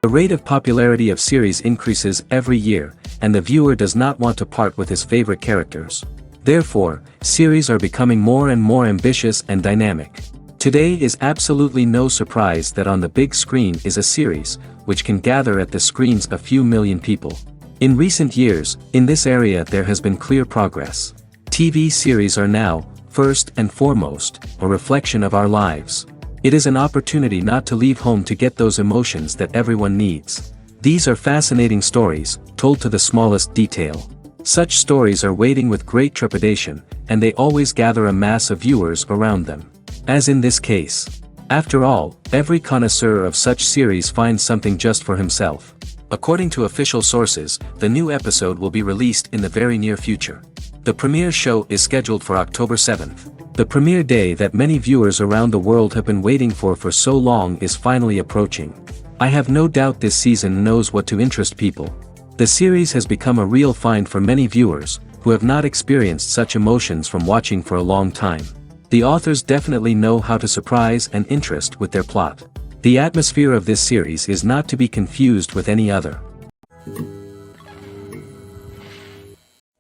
The rate of popularity of series increases every year, and the viewer does not want to part with his favorite characters. Therefore, series are becoming more and more ambitious and dynamic. Today is absolutely no surprise that on the big screen is a series, which can gather at the screens a few million people. In recent years, in this area there has been clear progress. TV series are now, first and foremost, a reflection of our lives. It is an opportunity not to leave home to get those emotions that everyone needs. These are fascinating stories, told to the smallest detail. Such stories are waiting with great trepidation, and they always gather a mass of viewers around them. As in this case. After all, every connoisseur of such series finds something just for himself. According to official sources, the new episode will be released in the very near future. The premiere show is scheduled for October 7th. The premiere day that many viewers around the world have been waiting for so long is finally approaching. I have no doubt this season knows what to interest people. The series has become a real find for many viewers, who have not experienced such emotions from watching for a long time. The authors definitely know how to surprise and interest with their plot. The atmosphere of this series is not to be confused with any other.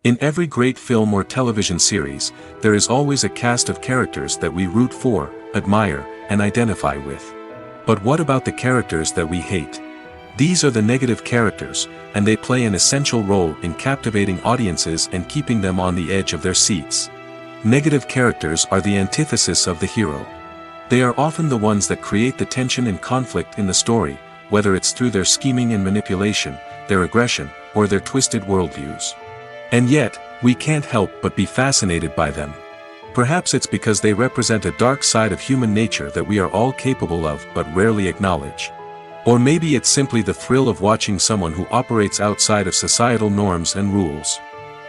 In every great film or television series, there is always a cast of characters that we root for, admire, and identify with. But what about the characters that we hate? These are the negative characters, and they play an essential role in captivating audiences and keeping them on the edge of their seats. Negative characters are the antithesis of the hero. They are often the ones that create the tension and conflict in the story, whether it's through their scheming and manipulation, their aggression, or their twisted worldviews. And yet, we can't help but be fascinated by them. Perhaps it's because they represent a dark side of human nature that we are all capable of but rarely acknowledge. Or maybe it's simply the thrill of watching someone who operates outside of societal norms and rules.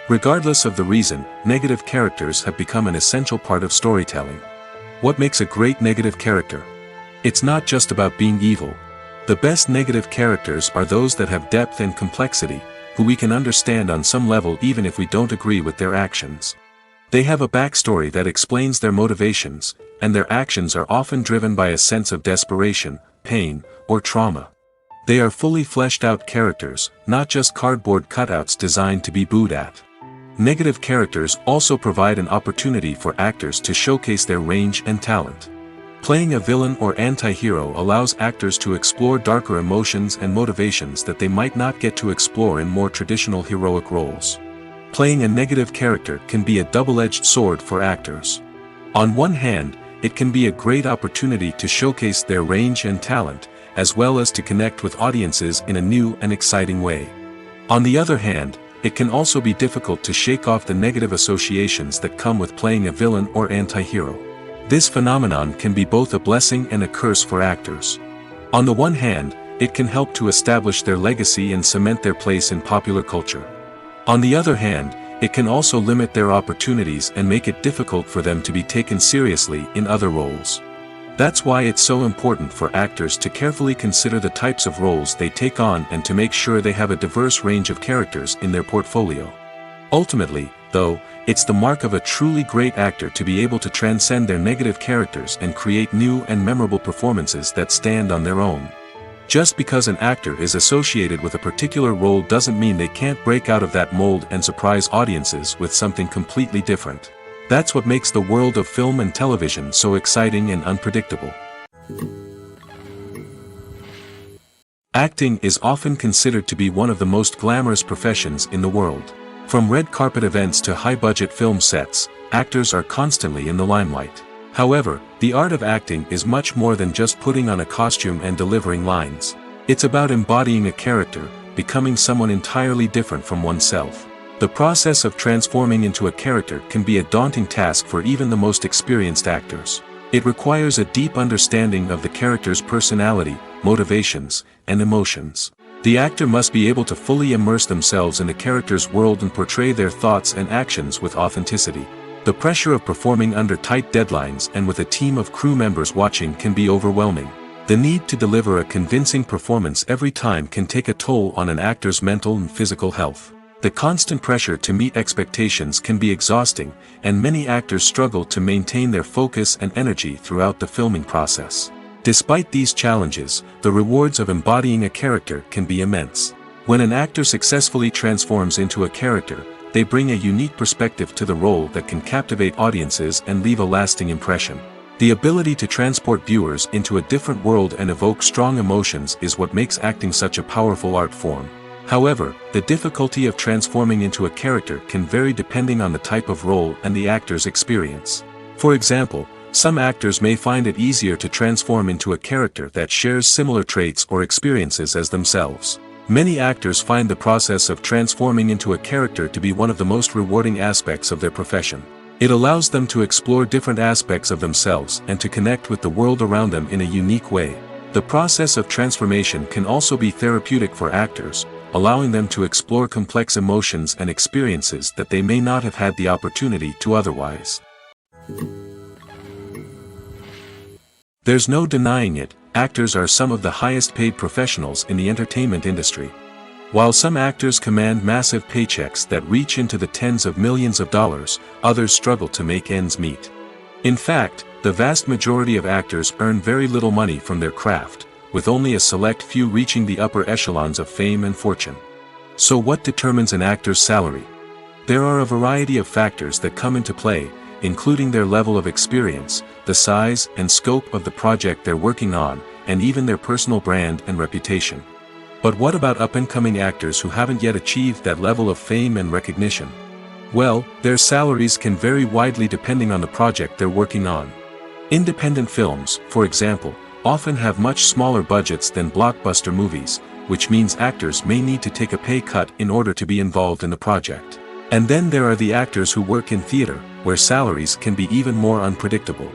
Regardless of the reason, negative characters have become an essential part of storytelling. What makes a great negative character? It's not just about being evil. The best negative characters are those that have depth and complexity, who we can understand on some level even if we don't agree with their actions. They have a backstory that explains their motivations, and their actions are often driven by a sense of desperation, pain, or trauma. They are fully fleshed out characters, not just cardboard cutouts designed to be booed at. Negative characters also provide an opportunity for actors to showcase their range and talent. Playing a villain or anti-hero allows actors to explore darker emotions and motivations that they might not get to explore in more traditional heroic roles. Playing a negative character can be a double-edged sword for actors. On one hand, it can be a great opportunity to showcase their range and talent, as well as to connect with audiences in a new and exciting way. On the other hand, it can also be difficult to shake off the negative associations that come with playing a villain or anti-hero. This phenomenon can be both a blessing and a curse for actors. On the one hand, it can help to establish their legacy and cement their place in popular culture. On the other hand, it can also limit their opportunities and make it difficult for them to be taken seriously in other roles. That's why it's so important for actors to carefully consider the types of roles they take on and to make sure they have a diverse range of characters in their portfolio. Ultimately, though, it's the mark of a truly great actor to be able to transcend their negative characters and create new and memorable performances that stand on their own. Just because an actor is associated with a particular role doesn't mean they can't break out of that mold and surprise audiences with something completely different. That's what makes the world of film and television so exciting and unpredictable. Acting is often considered to be one of the most glamorous professions in the world. From red carpet events to high-budget film sets, actors are constantly in the limelight. However, the art of acting is much more than just putting on a costume and delivering lines. It's about embodying a character, becoming someone entirely different from oneself. The process of transforming into a character can be a daunting task for even the most experienced actors. It requires a deep understanding of the character's personality, motivations, and emotions. The actor must be able to fully immerse themselves in the character's world and portray their thoughts and actions with authenticity. The pressure of performing under tight deadlines and with a team of crew members watching can be overwhelming. The need to deliver a convincing performance every time can take a toll on an actor's mental and physical health. The constant pressure to meet expectations can be exhausting, and many actors struggle to maintain their focus and energy throughout the filming process. Despite these challenges, the rewards of embodying a character can be immense. When an actor successfully transforms into a character, they bring a unique perspective to the role that can captivate audiences and leave a lasting impression. The ability to transport viewers into a different world and evoke strong emotions is what makes acting such a powerful art form. However, the difficulty of transforming into a character can vary depending on the type of role and the actor's experience. For example, some actors may find it easier to transform into a character that shares similar traits or experiences as themselves. Many actors find the process of transforming into a character to be one of the most rewarding aspects of their profession. It allows them to explore different aspects of themselves and to connect with the world around them in a unique way. The process of transformation can also be therapeutic for actors, allowing them to explore complex emotions and experiences that they may not have had the opportunity to otherwise. There's no denying it, actors are some of the highest paid professionals in the entertainment industry. While some actors command massive paychecks that reach into the tens of millions of dollars, others struggle to make ends meet. In fact, the vast majority of actors earn very little money from their craft, with only a select few reaching the upper echelons of fame and fortune. So what determines an actor's salary? There are a variety of factors that come into play, including their level of experience, the size and scope of the project they're working on, and even their personal brand and reputation. But what about up-and-coming actors who haven't yet achieved that level of fame and recognition? Well, their salaries can vary widely depending on the project they're working on. Independent films, for example, often have much smaller budgets than blockbuster movies, which means actors may need to take a pay cut in order to be involved in the project. And then there are the actors who work in theater, where salaries can be even more unpredictable.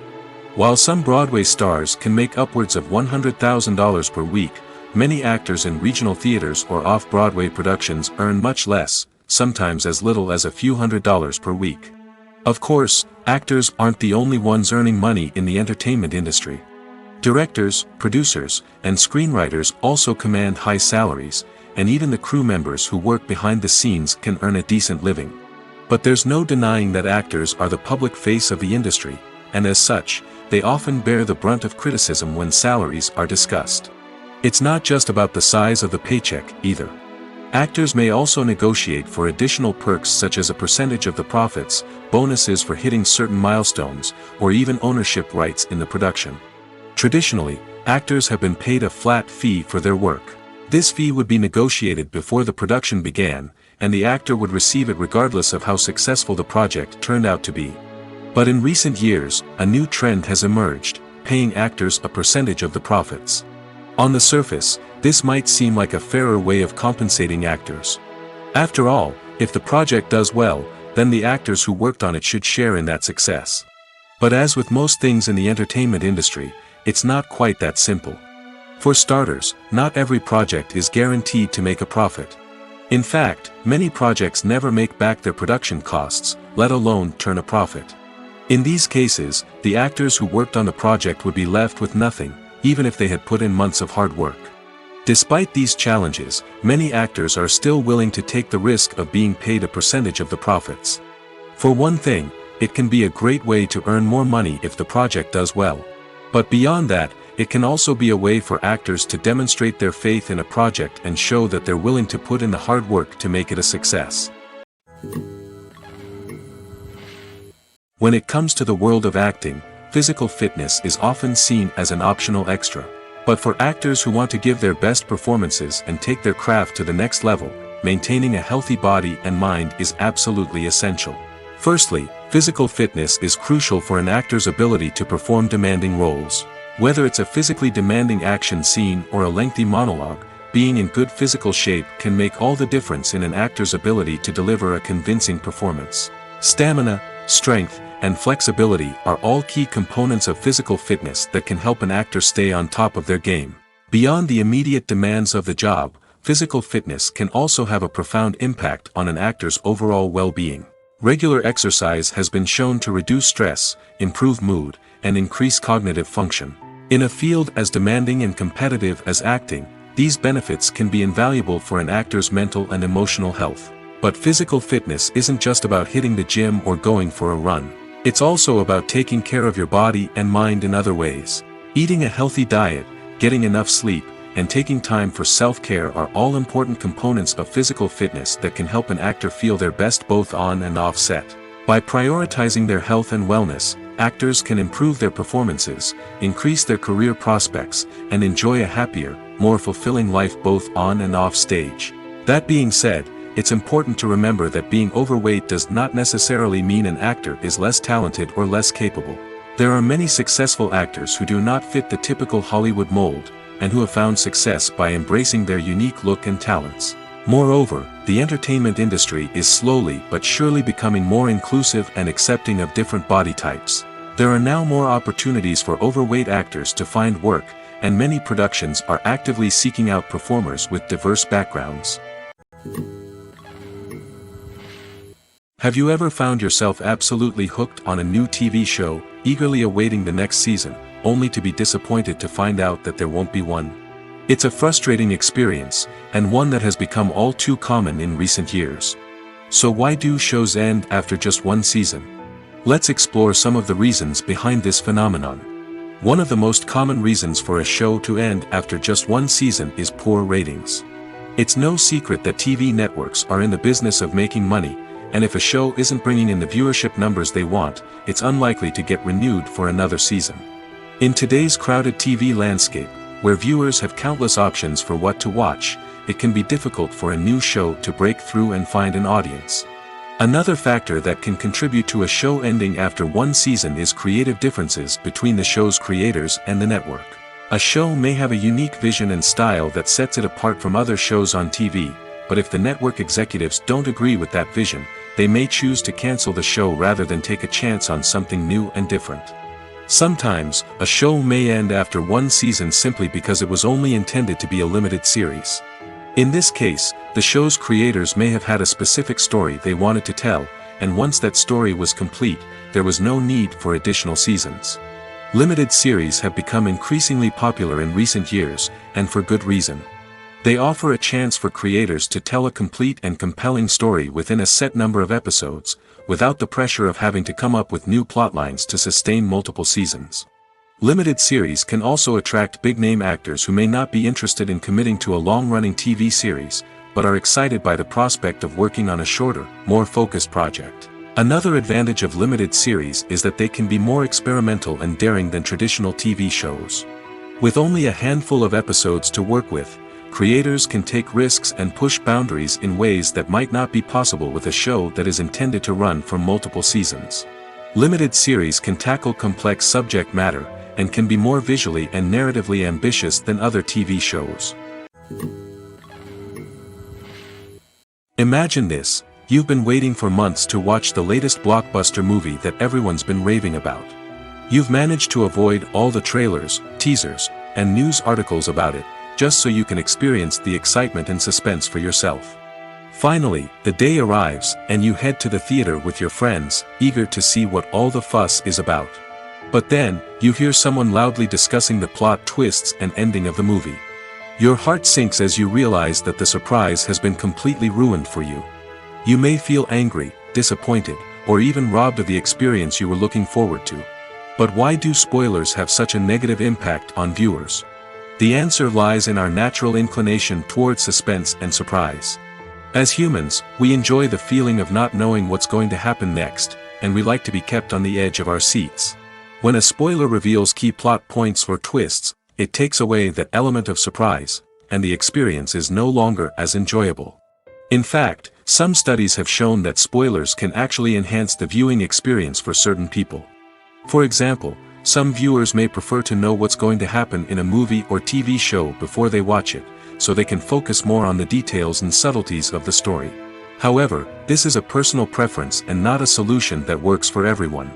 While some Broadway stars can make upwards of $100,000 per week, many actors in regional theaters or off-Broadway productions earn much less, sometimes as little as a few $100s per week. Of course, actors aren't the only ones earning money in the entertainment industry. Directors, producers, and screenwriters also command high salaries, and even the crew members who work behind the scenes can earn a decent living. But there's no denying that actors are the public face of the industry, and as such, they often bear the brunt of criticism when salaries are discussed. It's not just about the size of the paycheck, either. Actors may also negotiate for additional perks such as a percentage of the profits, bonuses for hitting certain milestones, or even ownership rights in the production. Traditionally, actors have been paid a flat fee for their work. This fee would be negotiated before the production began, and the actor would receive it regardless of how successful the project turned out to be. But in recent years, a new trend has emerged, paying actors a percentage of the profits. On the surface, this might seem like a fairer way of compensating actors. After all, if the project does well, then the actors who worked on it should share in that success. But as with most things in the entertainment industry, it's not quite that simple. For starters, not every project is guaranteed to make a profit. In fact, many projects never make back their production costs, let alone turn a profit. In these cases, the actors who worked on the project would be left with nothing, even if they had put in months of hard work. Despite these challenges, many actors are still willing to take the risk of being paid a percentage of the profits. For one thing, it can be a great way to earn more money if the project does well. But beyond that, it can also be a way for actors to demonstrate their faith in a project and show that they're willing to put in the hard work to make it a success. When it comes to the world of acting, physical fitness is often seen as an optional extra. But for actors who want to give their best performances and take their craft to the next level, maintaining a healthy body and mind is absolutely essential. Firstly, physical fitness is crucial for an actor's ability to perform demanding roles. Whether it's a physically demanding action scene or a lengthy monologue, being in good physical shape can make all the difference in an actor's ability to deliver a convincing performance. Stamina, strength, and flexibility are all key components of physical fitness that can help an actor stay on top of their game. Beyond the immediate demands of the job, physical fitness can also have a profound impact on an actor's overall well-being. Regular exercise has been shown to reduce stress, improve mood, and increase cognitive function. In a field as demanding and competitive as acting, these benefits can be invaluable for an actor's mental and emotional health. But physical fitness isn't just about hitting the gym or going for a run. It's also about taking care of your body and mind in other ways. Eating a healthy diet, getting enough sleep, and taking time for self-care are all important components of physical fitness that can help an actor feel their best both on and off set. By prioritizing their health and wellness, actors can improve their performances, increase their career prospects, and enjoy a happier, more fulfilling life both on and off stage. That being said, it's important to remember that being overweight does not necessarily mean an actor is less talented or less capable. There are many successful actors who do not fit the typical Hollywood mold, and who have found success by embracing their unique look and talents. Moreover, the entertainment industry is slowly but surely becoming more inclusive and accepting of different body types. There are now more opportunities for overweight actors to find work, and many productions are actively seeking out performers with diverse backgrounds. Have you ever found yourself absolutely hooked on a new TV show, eagerly awaiting the next season, only to be disappointed to find out that there won't be one? It's a frustrating experience, and one that has become all too common in recent years. So why do shows end after just one season? Let's explore some of the reasons behind this phenomenon. One of the most common reasons for a show to end after just one season is poor ratings. It's no secret that TV networks are in the business of making money, and if a show isn't bringing in the viewership numbers they want, it's unlikely to get renewed for another season. In today's crowded TV landscape, where viewers have countless options for what to watch, it can be difficult for a new show to break through and find an audience. Another factor that can contribute to a show ending after one season is creative differences between the show's creators and the network. A show may have a unique vision and style that sets it apart from other shows on TV, but if the network executives don't agree with that vision, they may choose to cancel the show rather than take a chance on something new and different. Sometimes, a show may end after one season simply because it was only intended to be a limited series. In this case, the show's creators may have had a specific story they wanted to tell, and once that story was complete, there was no need for additional seasons. Limited series have become increasingly popular in recent years, and for good reason. They offer a chance for creators to tell a complete and compelling story within a set number of episodes, without the pressure of having to come up with new plotlines to sustain multiple seasons. Limited series can also attract big-name actors who may not be interested in committing to a long-running TV series, but are excited by the prospect of working on a shorter, more focused project. Another advantage of limited series is that they can be more experimental and daring than traditional TV shows. With only a handful of episodes to work with, creators can take risks and push boundaries in ways that might not be possible with a show that is intended to run for multiple seasons. Limited series can tackle complex subject matter, and can be more visually and narratively ambitious than other TV shows. Imagine this: you've been waiting for months to watch the latest blockbuster movie that everyone's been raving about. You've managed to avoid all the trailers, teasers, and news articles about it, just so you can experience the excitement and suspense for yourself. Finally, the day arrives, and you head to the theater with your friends, eager to see what all the fuss is about. But then, you hear someone loudly discussing the plot twists and ending of the movie. Your heart sinks as you realize that the surprise has been completely ruined for you. You may feel angry, disappointed, or even robbed of the experience you were looking forward to. But why do spoilers have such a negative impact on viewers? The answer lies in our natural inclination toward suspense and surprise. As humans, we enjoy the feeling of not knowing what's going to happen next, and we like to be kept on the edge of our seats. When a spoiler reveals key plot points or twists, it takes away that element of surprise, and the experience is no longer as enjoyable. In fact, some studies have shown that spoilers can actually enhance the viewing experience for certain people. For example, some viewers may prefer to know what's going to happen in a movie or TV show before they watch it, so they can focus more on the details and subtleties of the story. However, this is a personal preference and not a solution that works for everyone.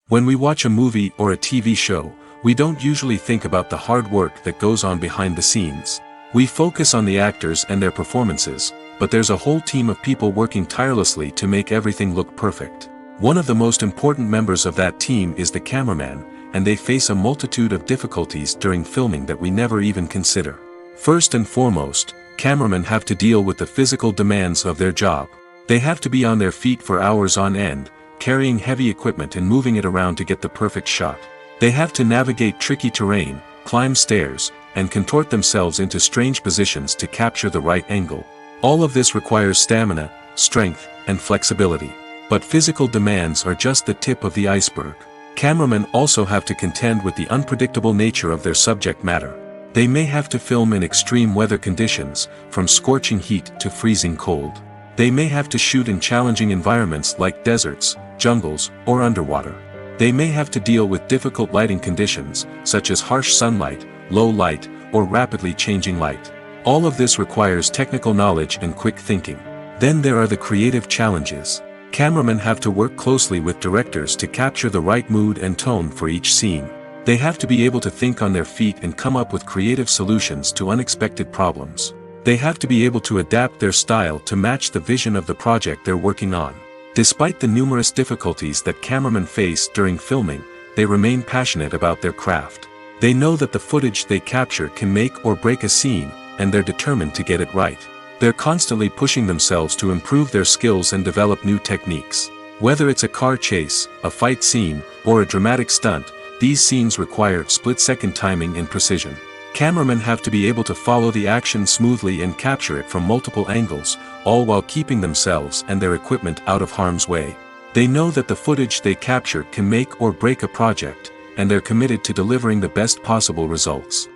When we watch a movie or a TV show, we don't usually think about the hard work that goes on behind the scenes. We focus on the actors and their performances, but there's a whole team of people working tirelessly to make everything look perfect. One of the most important members of that team is the cameraman, and they face a multitude of difficulties during filming that we never even consider. First and foremost, cameramen have to deal with the physical demands of their job. They have to be on their feet for hours on end, carrying heavy equipment and moving it around to get the perfect shot. They have to navigate tricky terrain, climb stairs, and contort themselves into strange positions to capture the right angle. All of this requires stamina, strength, and flexibility. But physical demands are just the tip of the iceberg. Cameramen also have to contend with the unpredictable nature of their subject matter. They may have to film in extreme weather conditions, from scorching heat to freezing cold. They may have to shoot in challenging environments like deserts, jungles, or underwater. They may have to deal with difficult lighting conditions, such as harsh sunlight, low light, or rapidly changing light. All of this requires technical knowledge and quick thinking. Then there are the creative challenges. Cameramen have to work closely with directors to capture the right mood and tone for each scene. They have to be able to think on their feet and come up with creative solutions to unexpected problems. They have to be able to adapt their style to match the vision of the project they're working on. Despite the numerous difficulties that cameramen face during filming, they remain passionate about their craft. They know that the footage they capture can make or break a scene, and they're determined to get it right. They're constantly pushing themselves to improve their skills and develop new techniques. Whether it's a car chase, a fight scene, or a dramatic stunt, these scenes require split-second timing and precision. Cameramen have to be able to follow the action smoothly and capture it from multiple angles, all while keeping themselves and their equipment out of harm's way. They know that the footage they capture can make or break a project, and they're committed to delivering the best possible results.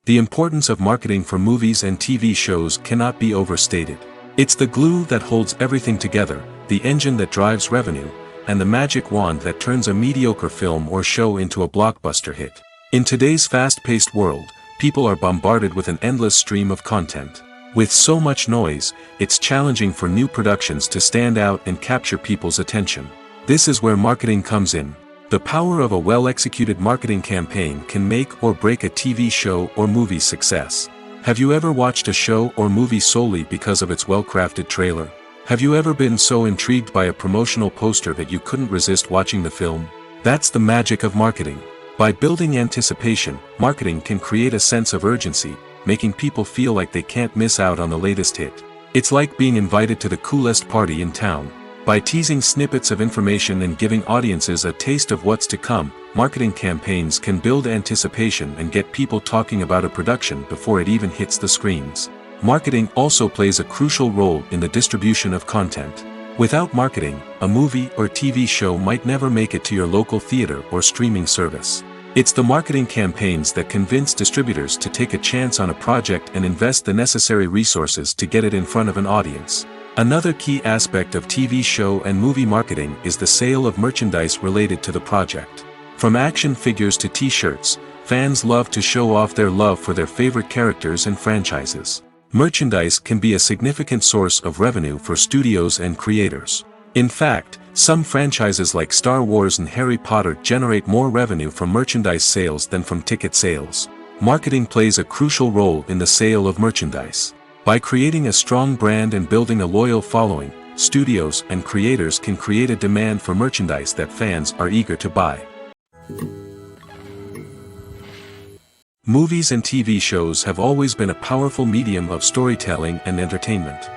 The importance of marketing for movies and TV shows cannot be overstated. It's the glue that holds everything together, the engine that drives revenue, and the magic wand that turns a mediocre film or show into a blockbuster hit. In today's fast-paced world, people are bombarded with an endless stream of content. With so much noise, it's challenging for new productions to stand out and capture people's attention. This is where marketing comes in. The power of a well-executed marketing campaign can make or break a TV show or movie's success. Have you ever watched a show or movie solely because of its well-crafted trailer? Have you ever been so intrigued by a promotional poster that you couldn't resist watching the film? That's the magic of marketing. By building anticipation, marketing can create a sense of urgency, making people feel like they can't miss out on the latest hit. It's like being invited to the coolest party in town. By teasing snippets of information and giving audiences a taste of what's to come, marketing campaigns can build anticipation and get people talking about a production before it even hits the screens. Marketing also plays a crucial role in the distribution of content. Without marketing, a movie or TV show might never make it to your local theater or streaming service. It's the marketing campaigns that convince distributors to take a chance on a project and invest the necessary resources to get it in front of an audience. Another key aspect of TV show and movie marketing is the sale of merchandise related to the project. From action figures to t-shirts, fans love to show off their love for their favorite characters and franchises. Merchandise can be a significant source of revenue for studios and creators. In fact, some franchises like Star Wars and Harry Potter generate more revenue from merchandise sales than from ticket sales. Marketing plays a crucial role in the sale of merchandise. By creating a strong brand and building a loyal following, studios and creators can create a demand for merchandise that fans are eager to buy. Movies and TV shows have always been a powerful medium of storytelling and entertainment.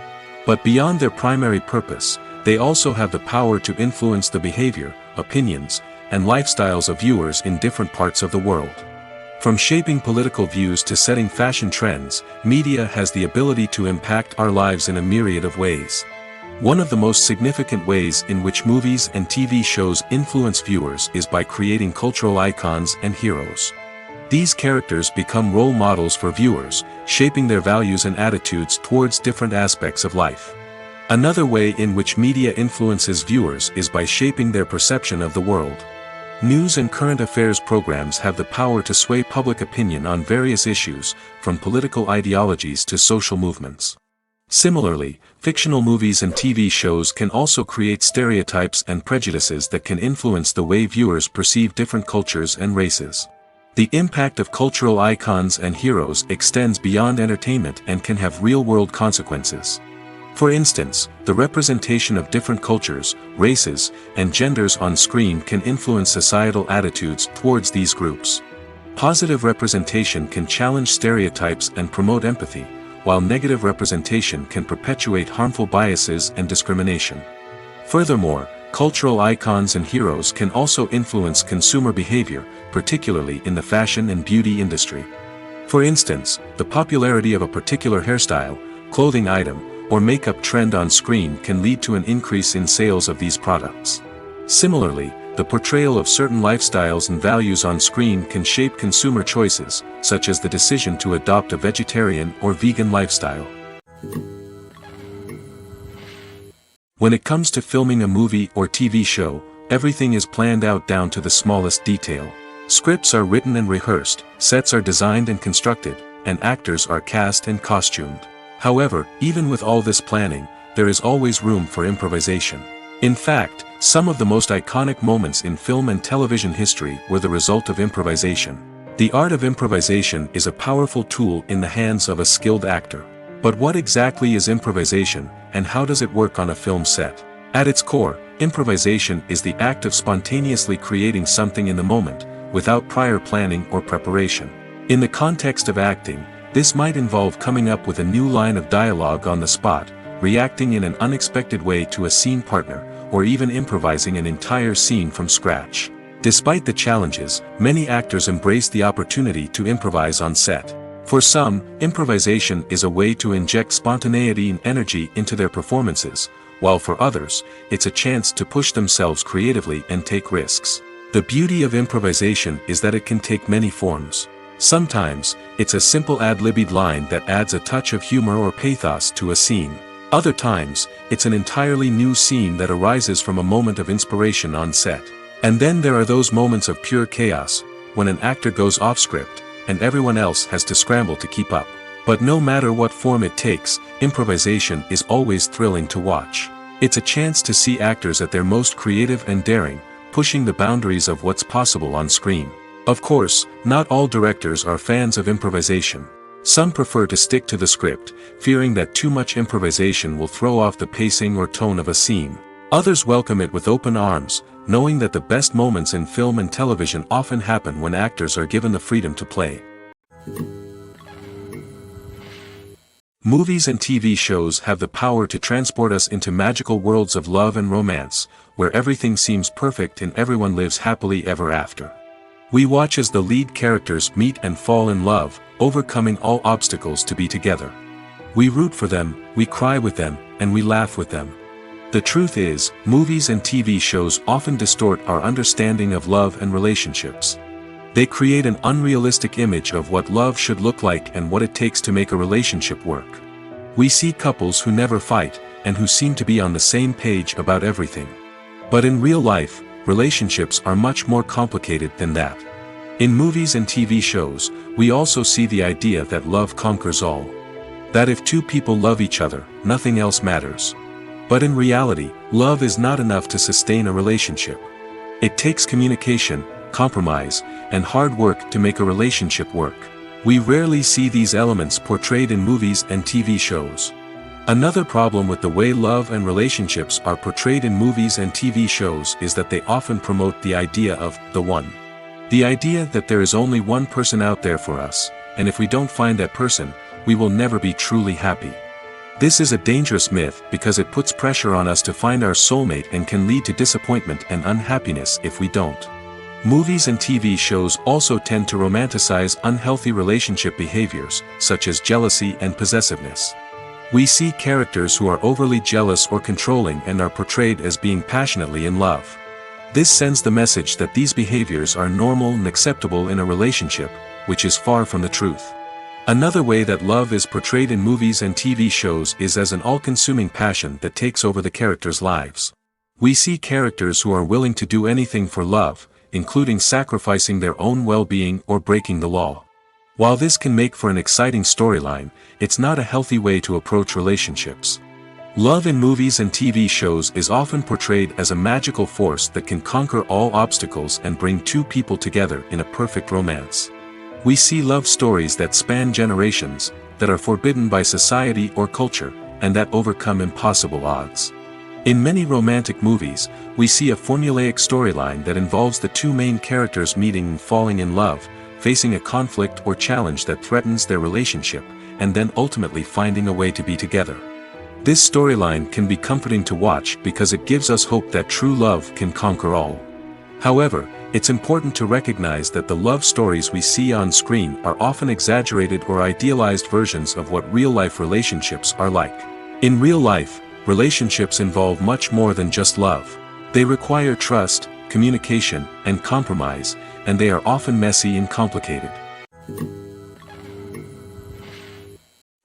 But beyond their primary purpose, they also have the power to influence the behavior, opinions, and lifestyles of viewers in different parts of the world. From shaping political views to setting fashion trends, media has the ability to impact our lives in a myriad of ways. One of the most significant ways in which movies and TV shows influence viewers is by creating cultural icons and heroes. These characters become role models for viewers, shaping their values and attitudes towards different aspects of life. Another way in which media influences viewers is by shaping their perception of the world. News and current affairs programs have the power to sway public opinion on various issues, from political ideologies to social movements. Similarly, fictional movies and TV shows can also create stereotypes and prejudices that can influence the way viewers perceive different cultures and races. The impact of cultural icons and heroes extends beyond entertainment and can have real-world consequences. For instance, the representation of different cultures, races, and genders on screen can influence societal attitudes towards these groups. Positive representation can challenge stereotypes and promote empathy, while negative representation can perpetuate harmful biases and discrimination. Furthermore, cultural icons and heroes can also influence consumer behavior, particularly in the fashion and beauty industry. For instance, the popularity of a particular hairstyle, clothing item, or makeup trend on screen can lead to an increase in sales of these products. Similarly, the portrayal of certain lifestyles and values on screen can shape consumer choices, such as the decision to adopt a vegetarian or vegan lifestyle. When it comes to filming a movie or TV show, everything is planned out down to the smallest detail. Scripts are written and rehearsed, sets are designed and constructed, and actors are cast and costumed. However, even with all this planning, there is always room for improvisation. In fact, some of the most iconic moments in film and television history were the result of improvisation. The art of improvisation is a powerful tool in the hands of a skilled actor. But what exactly is improvisation, and how does it work on a film set? At its core, improvisation is the act of spontaneously creating something in the moment, without prior planning or preparation. In the context of acting, this might involve coming up with a new line of dialogue on the spot, reacting in an unexpected way to a scene partner, or even improvising an entire scene from scratch. Despite the challenges, many actors embrace the opportunity to improvise on set. For some, improvisation is a way to inject spontaneity and energy into their performances, while for others, it's a chance to push themselves creatively and take risks. The beauty of improvisation is that it can take many forms. Sometimes, it's a simple ad-libbed line that adds a touch of humor or pathos to a scene. Other times, it's an entirely new scene that arises from a moment of inspiration on set. And then there are those moments of pure chaos, when an actor goes off script, and everyone else has to scramble to keep up. But no matter what form it takes, improvisation is always thrilling to watch. It's a chance to see actors at their most creative and daring, pushing the boundaries of what's possible on screen. Of course, not all directors are fans of improvisation. Some prefer to stick to the script, fearing that too much improvisation will throw off the pacing or tone of a scene. Others welcome it with open arms, knowing that the best moments in film and television often happen when actors are given the freedom to play. Movies and TV shows have the power to transport us into magical worlds of love and romance, where everything seems perfect and everyone lives happily ever after. We watch as the lead characters meet and fall in love, overcoming all obstacles to be together. We root for them, we cry with them, and we laugh with them. The truth is, movies and TV shows often distort our understanding of love and relationships. They create an unrealistic image of what love should look like and what it takes to make a relationship work. We see couples who never fight, and who seem to be on the same page about everything. But in real life, relationships are much more complicated than that. In movies and TV shows, we also see the idea that love conquers all. That if two people love each other, nothing else matters. But in reality, love is not enough to sustain a relationship. It takes communication, compromise, and hard work to make a relationship work. We rarely see these elements portrayed in movies and TV shows. Another problem with the way love and relationships are portrayed in movies and TV shows is that they often promote the idea of the one. The idea that there is only one person out there for us, and if we don't find that person, we will never be truly happy. This is a dangerous myth because it puts pressure on us to find our soulmate and can lead to disappointment and unhappiness if we don't. Movies and TV shows also tend to romanticize unhealthy relationship behaviors, such as jealousy and possessiveness. We see characters who are overly jealous or controlling and are portrayed as being passionately in love. This sends the message that these behaviors are normal and acceptable in a relationship, which is far from the truth. Another way that love is portrayed in movies and TV shows is as an all-consuming passion that takes over the characters' lives. We see characters who are willing to do anything for love, including sacrificing their own well-being or breaking the law. While this can make for an exciting storyline, it's not a healthy way to approach relationships. Love in movies and TV shows is often portrayed as a magical force that can conquer all obstacles and bring two people together in a perfect romance. We see love stories that span generations, that are forbidden by society or culture, and that overcome impossible odds. In many romantic movies, we see a formulaic storyline that involves the two main characters meeting and falling in love, facing a conflict or challenge that threatens their relationship, and then ultimately finding a way to be together. This storyline can be comforting to watch because it gives us hope that true love can conquer all. However, it's important to recognize that the love stories we see on screen are often exaggerated or idealized versions of what real-life relationships are like. In real life, relationships involve much more than just love. They require trust, communication, and compromise, and they are often messy and complicated.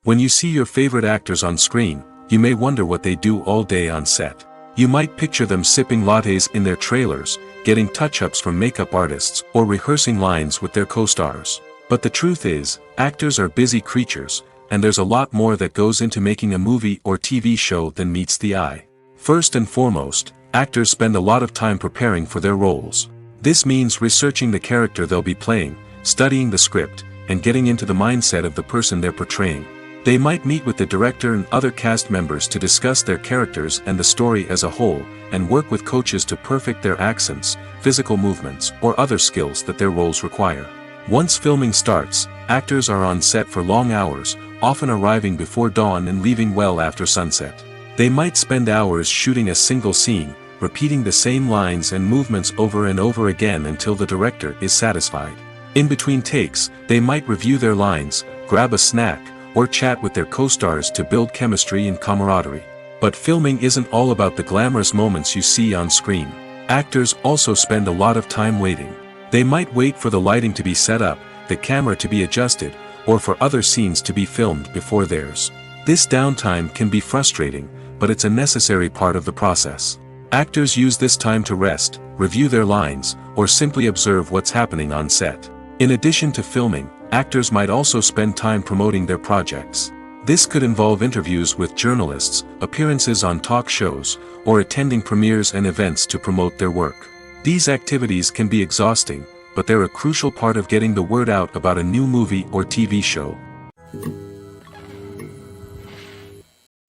When you see your favorite actors on screen, you may wonder what they do all day on set. You might picture them sipping lattes in their trailers, getting touch-ups from makeup artists, or rehearsing lines with their co-stars. But the truth is, actors are busy creatures, and there's a lot more that goes into making a movie or TV show than meets the eye. First and foremost, actors spend a lot of time preparing for their roles. This means researching the character they'll be playing, studying the script, and getting into the mindset of the person they're portraying. They might meet with the director and other cast members to discuss their characters and the story as a whole, and work with coaches to perfect their accents, physical movements, or other skills that their roles require. Once filming starts, actors are on set for long hours, often arriving before dawn and leaving well after sunset. They might spend hours shooting a single scene, repeating the same lines and movements over and over again until the director is satisfied. In between takes, they might review their lines, grab a snack, or chat with their co-stars to build chemistry and camaraderie. But filming isn't all about the glamorous moments you see on screen. Actors also spend a lot of time waiting. They might wait for the lighting to be set up, the camera to be adjusted, or for other scenes to be filmed before theirs. This downtime can be frustrating, but it's a necessary part of the process. Actors use this time to rest, review their lines, or simply observe what's happening on set. In addition to filming, actors might also spend time promoting their projects. This could involve interviews with journalists, appearances on talk shows, or attending premieres and events to promote their work. These activities can be exhausting, but they're a crucial part of getting the word out about a new movie or TV show.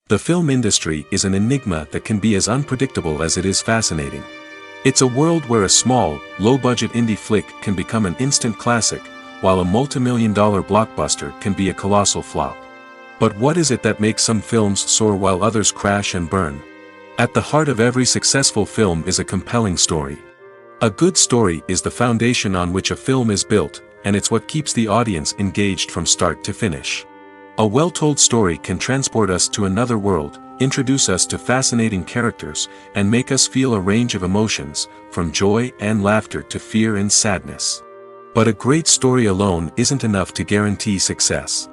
The film industry is an enigma that can be as unpredictable as it is fascinating. It's a world where a small, low-budget indie flick can become an instant classic, while a multi-million-dollar blockbuster can be a colossal flop. But what is it that makes some films soar while others crash and burn? At the heart of every successful film is a compelling story. A good story is the foundation on which a film is built, and it's what keeps the audience engaged from start to finish. A well-told story can transport us to another world, introduce us to fascinating characters, and make us feel a range of emotions, from joy and laughter to fear and sadness. But a great story alone isn't enough to guarantee success.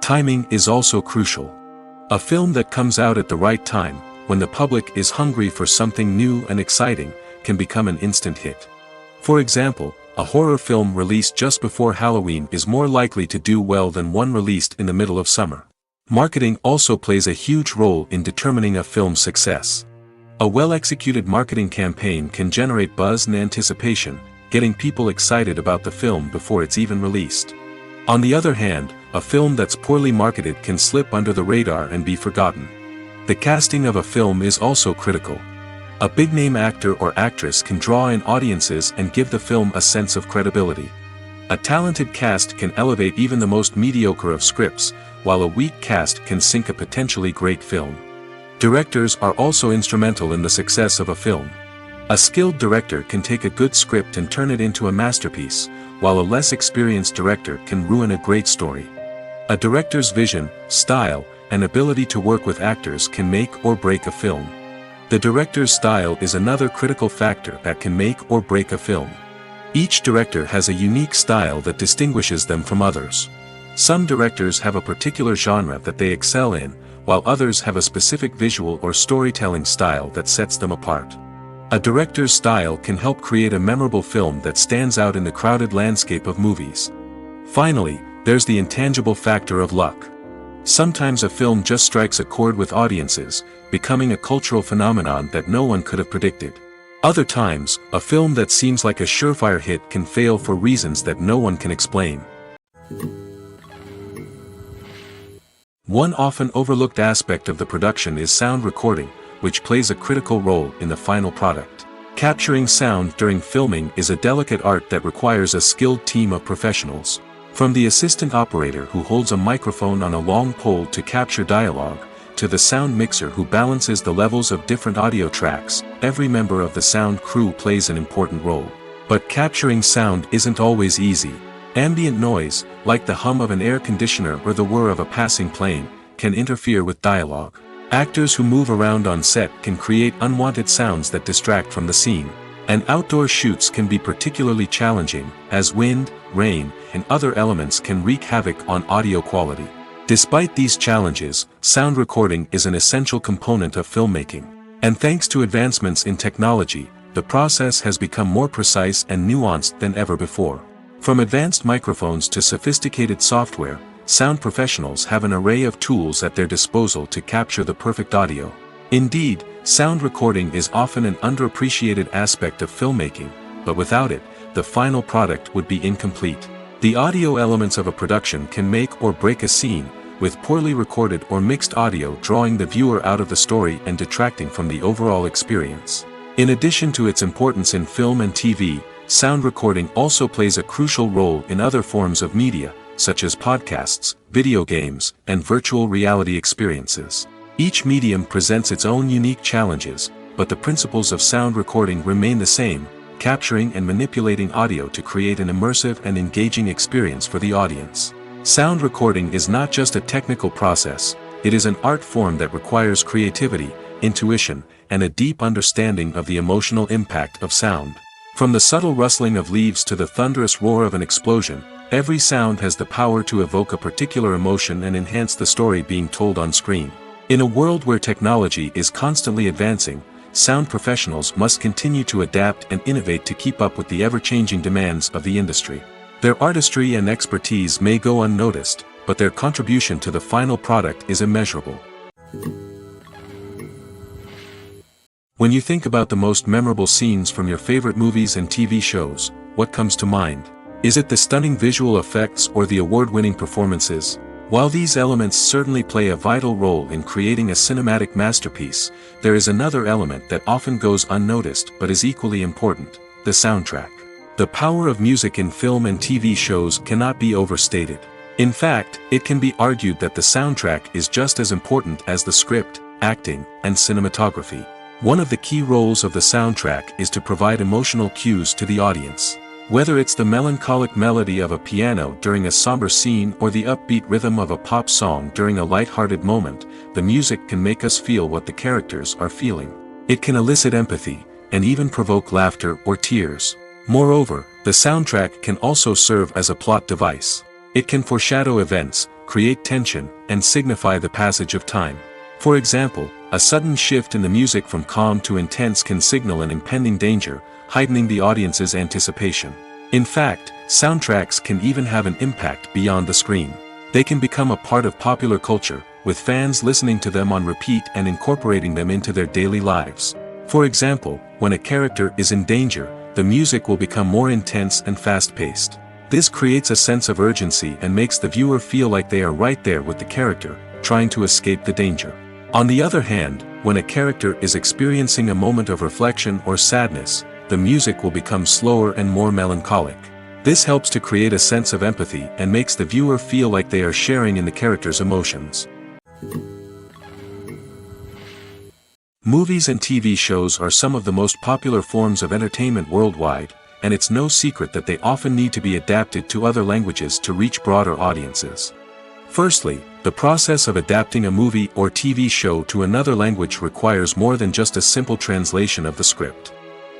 Timing is also crucial. A film that comes out at the right time, when the public is hungry for something new and exciting, can become an instant hit. For example, a horror film released just before Halloween is more likely to do well than one released in the middle of summer. Marketing also plays a huge role in determining a film's success. A well-executed marketing campaign can generate buzz and anticipation, getting people excited about the film before it's even released. On the other hand, a film that's poorly marketed can slip under the radar and be forgotten. The casting of a film is also critical. A big-name actor or actress can draw in audiences and give the film a sense of credibility. A talented cast can elevate even the most mediocre of scripts, while a weak cast can sink a potentially great film. Directors are also instrumental in the success of a film. A skilled director can take a good script and turn it into a masterpiece, while a less experienced director can ruin a great story. A director's vision, style, and ability to work with actors can make or break a film. The director's style is another critical factor that can make or break a film. Each director has a unique style that distinguishes them from others. Some directors have a particular genre that they excel in, while others have a specific visual or storytelling style that sets them apart. A director's style can help create a memorable film that stands out in the crowded landscape of movies. Finally, there's the intangible factor of luck. Sometimes a film just strikes a chord with audiences, becoming a cultural phenomenon that no one could have predicted. Other times, a film that seems like a surefire hit can fail for reasons that no one can explain. One often overlooked aspect of the production is sound recording, which plays a critical role in the final product. Capturing sound during filming is a delicate art that requires a skilled team of professionals. From the assistant operator who holds a microphone on a long pole to capture dialogue, to the sound mixer who balances the levels of different audio tracks, every member of the sound crew plays an important role. But capturing sound isn't always easy. Ambient noise, like the hum of an air conditioner or the whir of a passing plane, can interfere with dialogue. Actors who move around on set can create unwanted sounds that distract from the scene. And outdoor shoots can be particularly challenging, as wind, rain, and other elements can wreak havoc on audio quality. Despite these challenges, sound recording is an essential component of filmmaking. And thanks to advancements in technology, the process has become more precise and nuanced than ever before. From advanced microphones to sophisticated software, sound professionals have an array of tools at their disposal to capture the perfect audio. Indeed, sound recording is often an underappreciated aspect of filmmaking, but without it, the final product would be incomplete. The audio elements of a production can make or break a scene, with poorly recorded or mixed audio drawing the viewer out of the story and detracting from the overall experience. In addition to its importance in film and TV, sound recording also plays a crucial role in other forms of media, such as podcasts, video games, and virtual reality experiences. Each medium presents its own unique challenges, but the principles of sound recording remain the same, capturing and manipulating audio to create an immersive and engaging experience for the audience. Sound recording is not just a technical process, it is an art form that requires creativity, intuition, and a deep understanding of the emotional impact of sound. From the subtle rustling of leaves to the thunderous roar of an explosion, every sound has the power to evoke a particular emotion and enhance the story being told on screen. In a world where technology is constantly advancing, sound professionals must continue to adapt and innovate to keep up with the ever-changing demands of the industry. Their artistry and expertise may go unnoticed, but their contribution to the final product is immeasurable. When you think about the most memorable scenes from your favorite movies and TV shows, what comes to mind? Is it the stunning visual effects or the award-winning performances? While these elements certainly play a vital role in creating a cinematic masterpiece, there is another element that often goes unnoticed but is equally important: the soundtrack. The power of music in film and TV shows cannot be overstated. In fact, it can be argued that the soundtrack is just as important as the script, acting, and cinematography. One of the key roles of the soundtrack is to provide emotional cues to the audience. Whether it's the melancholic melody of a piano during a somber scene or the upbeat rhythm of a pop song during a light-hearted moment, the music can make us feel what the characters are feeling. It can elicit empathy, and even provoke laughter or tears. Moreover, the soundtrack can also serve as a plot device. It can foreshadow events, create tension, and signify the passage of time. For example, a sudden shift in the music from calm to intense can signal an impending danger, heightening the audience's anticipation. In fact, soundtracks can even have an impact beyond the screen. They can become a part of popular culture, with fans listening to them on repeat and incorporating them into their daily lives. For example, when a character is in danger, the music will become more intense and fast-paced. This creates a sense of urgency and makes the viewer feel like they are right there with the character, trying to escape the danger. On the other hand, when a character is experiencing a moment of reflection or sadness, the music will become slower and more melancholic. This helps to create a sense of empathy and makes the viewer feel like they are sharing in the character's emotions. Movies and TV shows are some of the most popular forms of entertainment worldwide, and it's no secret that they often need to be adapted to other languages to reach broader audiences. Firstly, the process of adapting a movie or TV show to another language requires more than just a simple translation of the script.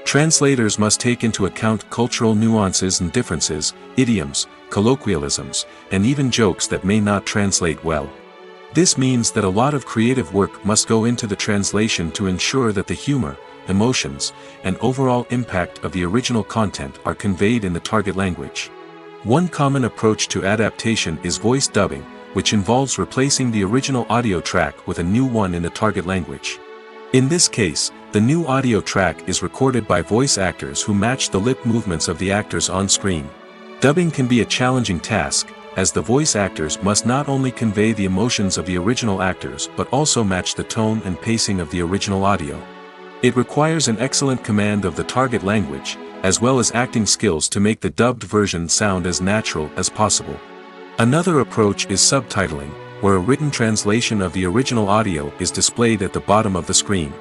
Translators must take into account cultural nuances and differences, idioms, colloquialisms, and even jokes that may not translate well. This means that a lot of creative work must go into the translation to ensure that the humor, emotions, and overall impact of the original content are conveyed in the target language. One common approach to adaptation is voice dubbing, which involves replacing the original audio track with a new one in the target language. In this case, the new audio track is recorded by voice actors who match the lip movements of the actors on screen. Dubbing can be a challenging task, as the voice actors must not only convey the emotions of the original actors but also match the tone and pacing of the original audio. It requires an excellent command of the target language, as well as acting skills to make the dubbed version sound as natural as possible. Another approach is subtitling, where a written translation of the original audio is displayed at the bottom of the screen.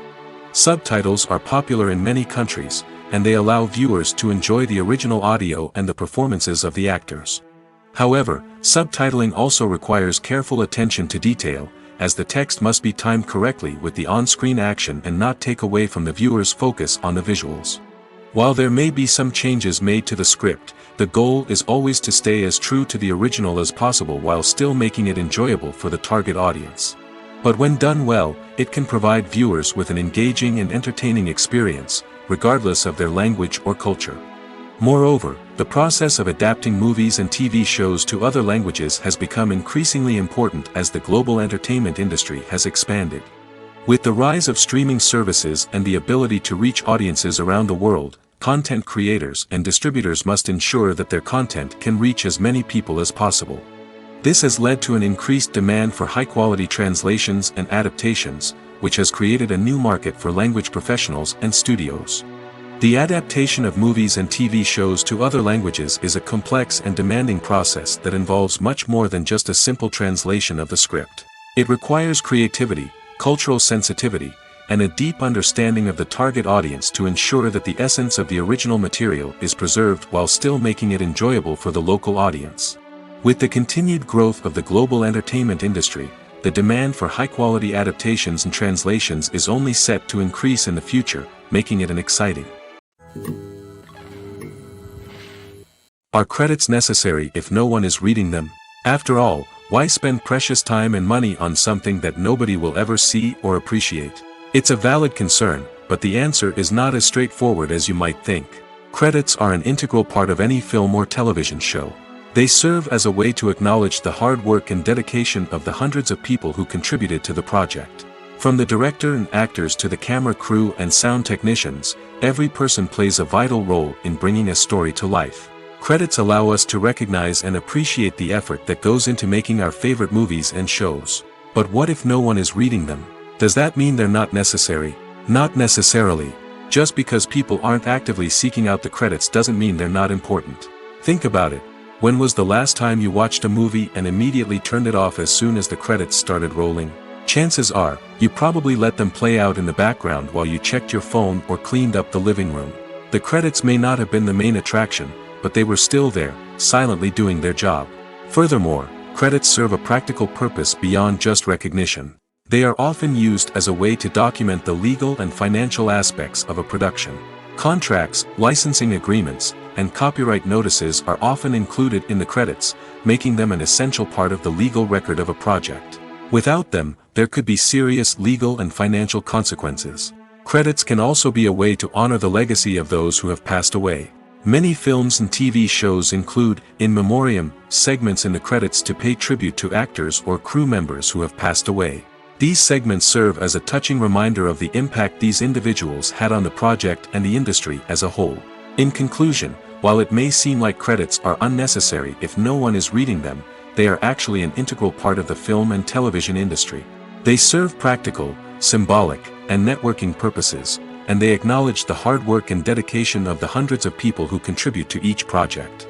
Subtitles are popular in many countries, and they allow viewers to enjoy the original audio and the performances of the actors. However, subtitling also requires careful attention to detail, as the text must be timed correctly with the on-screen action and not take away from the viewer's focus on the visuals. While there may be some changes made to the script, the goal is always to stay as true to the original as possible while still making it enjoyable for the target audience. But when done well, it can provide viewers with an engaging and entertaining experience, regardless of their language or culture. Moreover, the process of adapting movies and TV shows to other languages has become increasingly important as the global entertainment industry has expanded. With the rise of streaming services and the ability to reach audiences around the world, content creators and distributors must ensure that their content can reach as many people as possible. This has led to an increased demand for high-quality translations and adaptations, which has created a new market for language professionals and studios. The adaptation of movies and TV shows to other languages is a complex and demanding process that involves much more than just a simple translation of the script. It requires creativity, cultural sensitivity, and a deep understanding of the target audience to ensure that the essence of the original material is preserved while still making it enjoyable for the local audience. With the continued growth of the global entertainment industry, the demand for high-quality adaptations and translations is only set to increase in the future, making it an exciting. Are credits necessary if no one is reading them? After all, why spend precious time and money on something that nobody will ever see or appreciate? It's a valid concern, but the answer is not as straightforward as you might think. Credits are an integral part of any film or television show. They serve as a way to acknowledge the hard work and dedication of the hundreds of people who contributed to the project. From the director and actors to the camera crew and sound technicians, every person plays a vital role in bringing a story to life. Credits allow us to recognize and appreciate the effort that goes into making our favorite movies and shows. But what if no one is reading them? Does that mean they're not necessary? Not necessarily. Just because people aren't actively seeking out the credits doesn't mean they're not important. Think about it. When was the last time you watched a movie and immediately turned it off as soon as the credits started rolling? Chances are, you probably let them play out in the background while you checked your phone or cleaned up the living room. The credits may not have been the main attraction, but they were still there, silently doing their job. Furthermore, credits serve a practical purpose beyond just recognition. They are often used as a way to document the legal and financial aspects of a production. Contracts, licensing agreements, and copyright notices are often included in the credits, making them an essential part of the legal record of a project. Without them, there could be serious legal and financial consequences. Credits can also be a way to honor the legacy of those who have passed away. Many films and TV shows include, in memoriam, segments in the credits to pay tribute to actors or crew members who have passed away. These segments serve as a touching reminder of the impact these individuals had on the project and the industry as a whole. In conclusion, while it may seem like credits are unnecessary if no one is reading them, they are actually an integral part of the film and television industry. They serve practical, symbolic, and networking purposes, and they acknowledge the hard work and dedication of the hundreds of people who contribute to each project.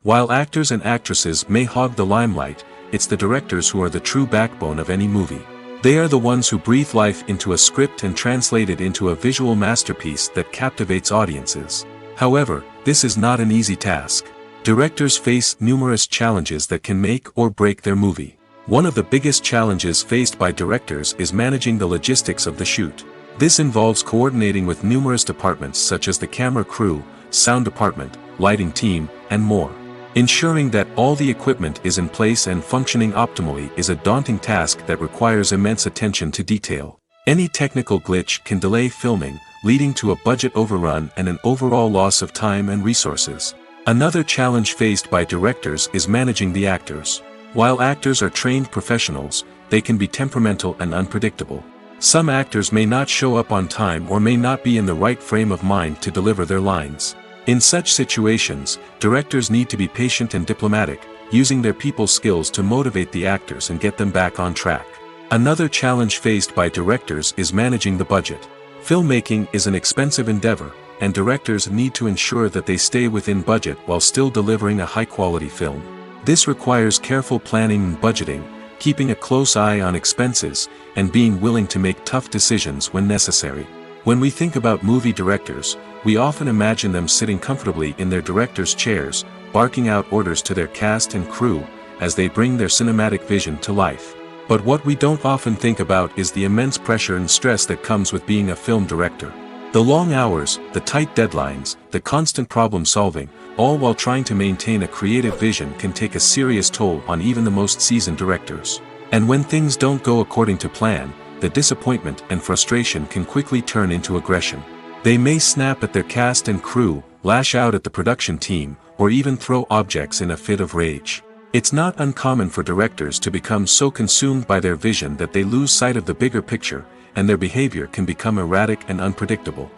While actors and actresses may hog the limelight, it's the directors who are the true backbone of any movie. They are the ones who breathe life into a script and translate it into a visual masterpiece that captivates audiences. However, this is not an easy task. Directors face numerous challenges that can make or break their movie. One of the biggest challenges faced by directors is managing the logistics of the shoot. This involves coordinating with numerous departments such as the camera crew, sound department, lighting team, and more. Ensuring that all the equipment is in place and functioning optimally is a daunting task that requires immense attention to detail. Any technical glitch can delay filming, leading to a budget overrun and an overall loss of time and resources. Another challenge faced by directors is managing the actors. While actors are trained professionals, they can be temperamental and unpredictable. Some actors may not show up on time or may not be in the right frame of mind to deliver their lines. In such situations, directors need to be patient and diplomatic, using their people skills to motivate the actors and get them back on track. Another challenge faced by directors is managing the budget. Filmmaking is an expensive endeavor, and directors need to ensure that they stay within budget while still delivering a high-quality film. This requires careful planning and budgeting, keeping a close eye on expenses, and being willing to make tough decisions when necessary. When we think about movie directors, we often imagine them sitting comfortably in their director's chairs, barking out orders to their cast and crew, as they bring their cinematic vision to life. But what we don't often think about is the immense pressure and stress that comes with being a film director. The long hours, the tight deadlines, the constant problem solving, all while trying to maintain a creative vision can take a serious toll on even the most seasoned directors. And when things don't go according to plan, the disappointment and frustration can quickly turn into aggression. They may snap at their cast and crew, lash out at the production team, or even throw objects in a fit of rage. It's not uncommon for directors to become so consumed by their vision that they lose sight of the bigger picture, and their behavior can become erratic and unpredictable.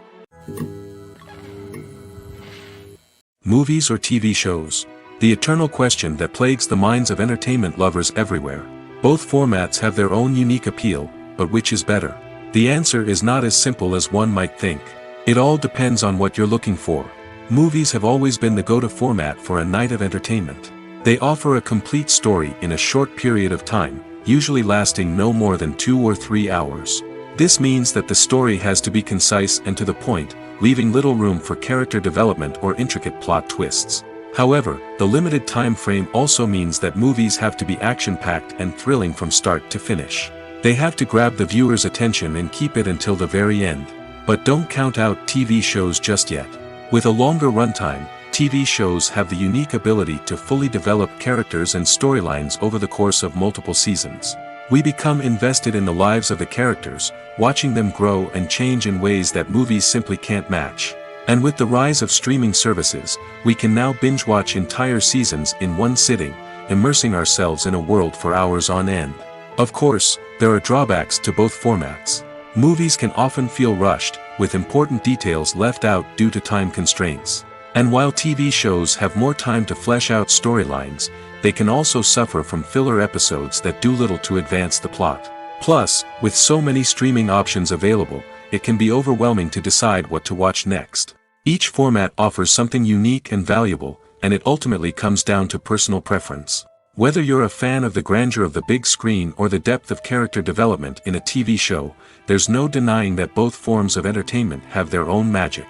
Movies or TV shows? The eternal question that plagues the minds of entertainment lovers everywhere. Both formats have their own unique appeal, but which is better? The answer is not as simple as one might think. It all depends on what you're looking for. Movies have always been the go-to format for a night of entertainment. They offer a complete story in a short period of time, usually lasting no more than 2 or 3 hours. This means that the story has to be concise and to the point, leaving little room for character development or intricate plot twists. However, the limited time frame also means that movies have to be action-packed and thrilling from start to finish. They have to grab the viewer's attention and keep it until the very end. But don't count out TV shows just yet. With a longer runtime, TV shows have the unique ability to fully develop characters and storylines over the course of multiple seasons. We become invested in the lives of the characters, watching them grow and change in ways that movies simply can't match. And with the rise of streaming services, we can now binge-watch entire seasons in one sitting, immersing ourselves in a world for hours on end. Of course, there are drawbacks to both formats. Movies can often feel rushed, with important details left out due to time constraints. And while TV shows have more time to flesh out storylines, they can also suffer from filler episodes that do little to advance the plot. Plus, with so many streaming options available, it can be overwhelming to decide what to watch next. Each format offers something unique and valuable, and it ultimately comes down to personal preference. Whether you're a fan of the grandeur of the big screen or the depth of character development in a TV show, there's no denying that both forms of entertainment have their own magic.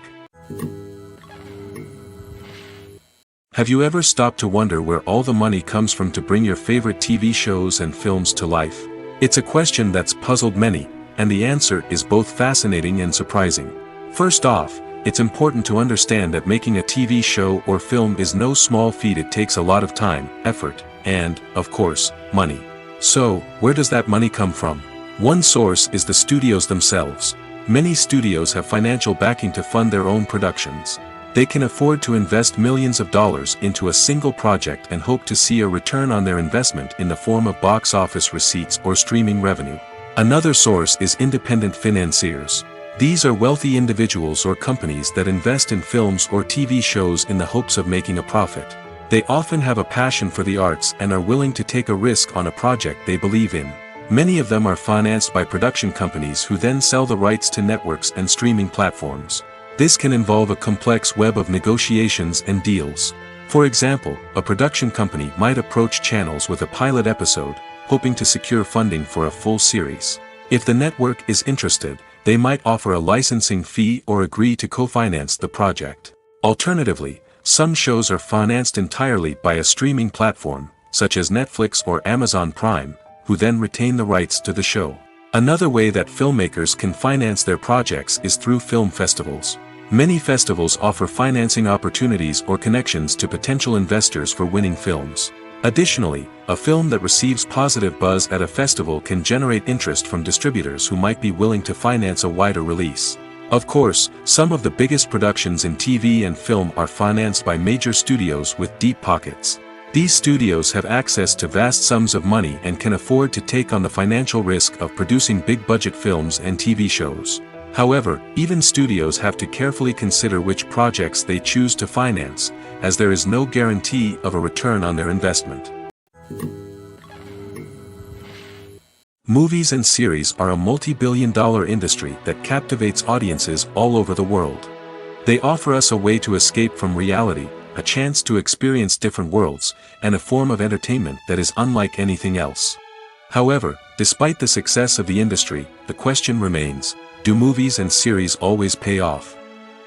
Have you ever stopped to wonder where all the money comes from to bring your favorite TV shows and films to life? It's a question that's puzzled many, and the answer is both fascinating and surprising. First off, it's important to understand that making a TV show or film is no small feat. It takes a lot of time, effort, and, of course, money. So, where does that money come from? One source is the studios themselves. Many studios have financial backing to fund their own productions. They can afford to invest millions of dollars into a single project and hope to see a return on their investment in the form of box office receipts or streaming revenue. Another source is independent financiers. These are wealthy individuals or companies that invest in films or TV shows in the hopes of making a profit. They often have a passion for the arts and are willing to take a risk on a project they believe in. Many of them are financed by production companies who then sell the rights to networks and streaming platforms. This can involve a complex web of negotiations and deals. For example, a production company might approach channels with a pilot episode, hoping to secure funding for a full series. If the network is interested, they might offer a licensing fee or agree to co-finance the project. Alternatively, some shows are financed entirely by a streaming platform, such as Netflix or Amazon Prime, who then retain the rights to the show. Another way that filmmakers can finance their projects is through film festivals. Many festivals offer financing opportunities or connections to potential investors for winning films. Additionally, a film that receives positive buzz at a festival can generate interest from distributors who might be willing to finance a wider release. Of course, some of the biggest productions in TV and film are financed by major studios with deep pockets. These studios have access to vast sums of money and can afford to take on the financial risk of producing big-budget films and TV shows. However, even studios have to carefully consider which projects they choose to finance, as there is no guarantee of a return on their investment. Movies and series are a multi-billion-dollar industry that captivates audiences all over the world. They offer us a way to escape from reality, a chance to experience different worlds, and a form of entertainment that is unlike anything else. However, despite the success of the industry, the question remains, do movies and series always pay off?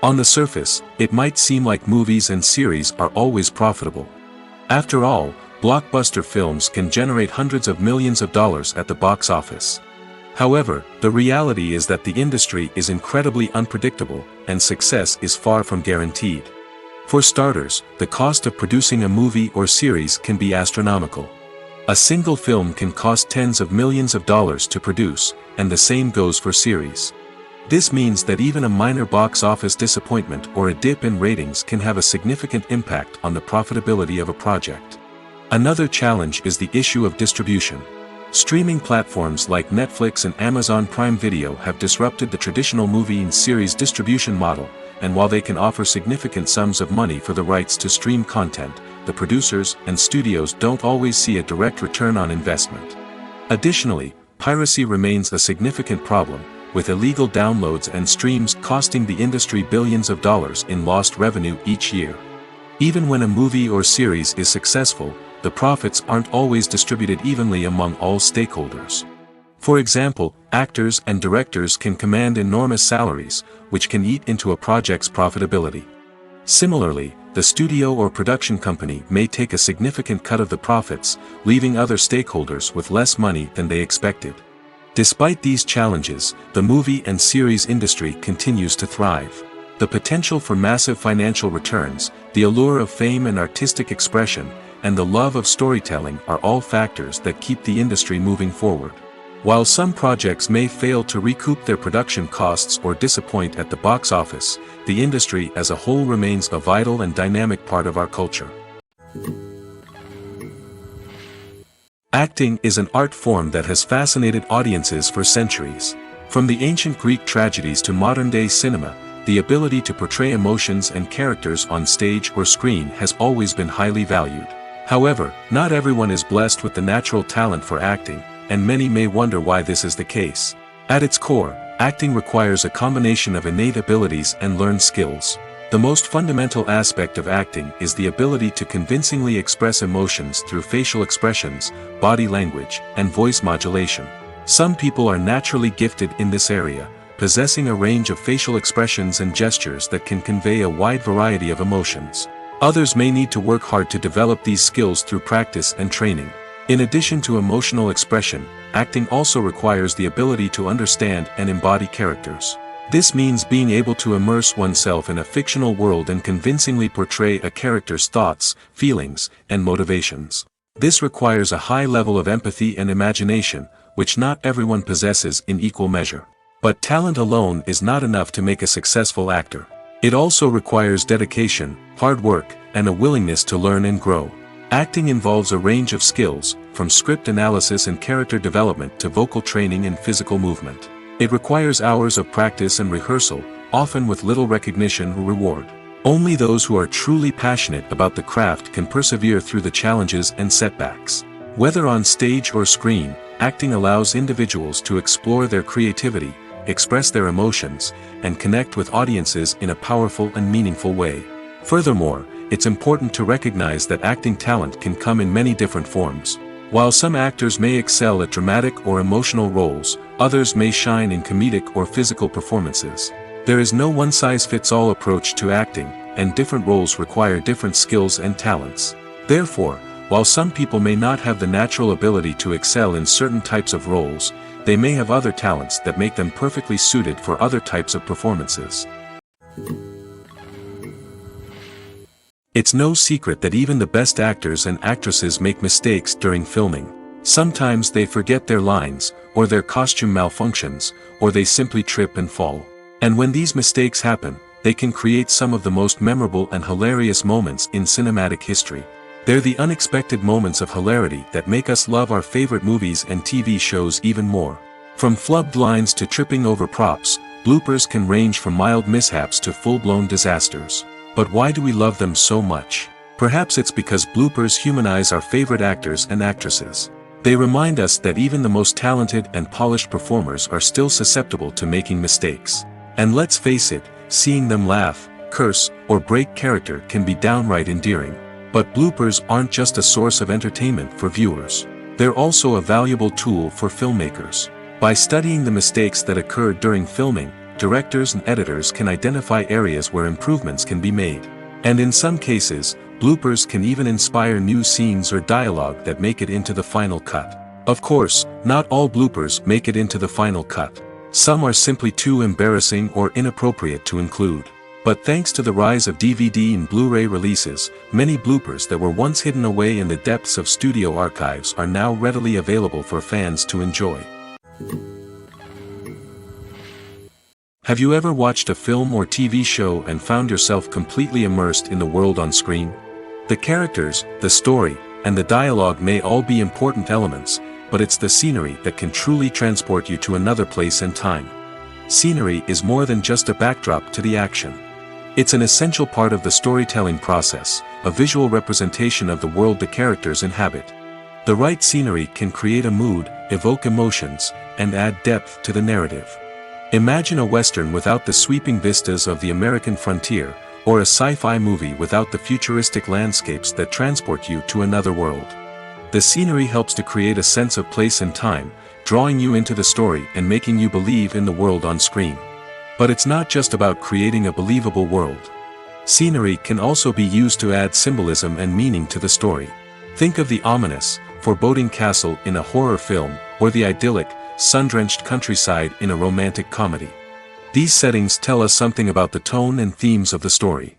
On the surface, it might seem like movies and series are always profitable. After all, blockbuster films can generate hundreds of millions of dollars at the box office. However, the reality is that the industry is incredibly unpredictable, and success is far from guaranteed. For starters, the cost of producing a movie or series can be astronomical. A single film can cost tens of millions of dollars to produce, and the same goes for series. This means that even a minor box office disappointment or a dip in ratings can have a significant impact on the profitability of a project. Another challenge is the issue of distribution. Streaming platforms like Netflix and Amazon Prime Video have disrupted the traditional movie and series distribution model, and while they can offer significant sums of money for the rights to stream content, the producers and studios don't always see a direct return on investment. Additionally, piracy remains a significant problem, with illegal downloads and streams costing the industry billions of dollars in lost revenue each year. Even when a movie or series is successful, the profits aren't always distributed evenly among all stakeholders. For example, actors and directors can command enormous salaries, which can eat into a project's profitability. Similarly, the studio or production company may take a significant cut of the profits, leaving other stakeholders with less money than they expected. Despite these challenges, the movie and series industry continues to thrive. The potential for massive financial returns, the allure of fame and artistic expression, and the love of storytelling are all factors that keep the industry moving forward. While some projects may fail to recoup their production costs or disappoint at the box office, the industry as a whole remains a vital and dynamic part of our culture. Acting is an art form that has fascinated audiences for centuries. From the ancient Greek tragedies to modern-day cinema, the ability to portray emotions and characters on stage or screen has always been highly valued. However, not everyone is blessed with the natural talent for acting, and many may wonder why this is the case. At its core, acting requires a combination of innate abilities and learned skills. The most fundamental aspect of acting is the ability to convincingly express emotions through facial expressions, body language, and voice modulation. Some people are naturally gifted in this area, possessing a range of facial expressions and gestures that can convey a wide variety of emotions. Others may need to work hard to develop these skills through practice and training. In addition to emotional expression, acting also requires the ability to understand and embody characters. This means being able to immerse oneself in a fictional world and convincingly portray a character's thoughts, feelings, and motivations. This requires a high level of empathy and imagination, which not everyone possesses in equal measure. But talent alone is not enough to make a successful actor. It also requires dedication, hard work, and a willingness to learn and grow. Acting involves a range of skills, from script analysis and character development to vocal training and physical movement. It requires hours of practice and rehearsal, often with little recognition or reward. Only those who are truly passionate about the craft can persevere through the challenges and setbacks. Whether on stage or screen, acting allows individuals to explore their creativity, express their emotions, and connect with audiences in a powerful and meaningful way. Furthermore, it's important to recognize that acting talent can come in many different forms. While some actors may excel at dramatic or emotional roles, others may shine in comedic or physical performances. There is no one-size-fits-all approach to acting, and different roles require different skills and talents. Therefore, while some people may not have the natural ability to excel in certain types of roles, they may have other talents that make them perfectly suited for other types of performances. It's no secret that even the best actors and actresses make mistakes during filming. Sometimes they forget their lines, or their costume malfunctions, or they simply trip and fall. And when these mistakes happen, they can create some of the most memorable and hilarious moments in cinematic history. They're the unexpected moments of hilarity that make us love our favorite movies and TV shows even more. From flubbed lines to tripping over props, bloopers can range from mild mishaps to full-blown disasters. But why do we love them so much? Perhaps it's because bloopers humanize our favorite actors and actresses. They remind us that even the most talented and polished performers are still susceptible to making mistakes. And let's face it, seeing them laugh, curse, or break character can be downright endearing. But bloopers aren't just a source of entertainment for viewers. They're also a valuable tool for filmmakers. By studying the mistakes that occurred during filming, directors and editors can identify areas where improvements can be made. And in some cases, bloopers can even inspire new scenes or dialogue that make it into the final cut. Of course, not all bloopers make it into the final cut. Some are simply too embarrassing or inappropriate to include. But thanks to the rise of DVD and Blu-ray releases, many bloopers that were once hidden away in the depths of studio archives are now readily available for fans to enjoy. Have you ever watched a film or TV show and found yourself completely immersed in the world on screen? The characters, the story, and the dialogue may all be important elements, but it's the scenery that can truly transport you to another place and time. Scenery is more than just a backdrop to the action. It's an essential part of the storytelling process, a visual representation of the world the characters inhabit. The right scenery can create a mood, evoke emotions, and add depth to the narrative. Imagine a Western without the sweeping vistas of the American frontier, or a sci-fi movie without the futuristic landscapes that transport you to another world. The scenery helps to create a sense of place and time, drawing you into the story and making you believe in the world on screen. But it's not just about creating a believable world. Scenery can also be used to add symbolism and meaning to the story. Think of the ominous, foreboding castle in a horror film, or the idyllic, sun-drenched countryside in a romantic comedy. These settings tell us something about the tone and themes of the story.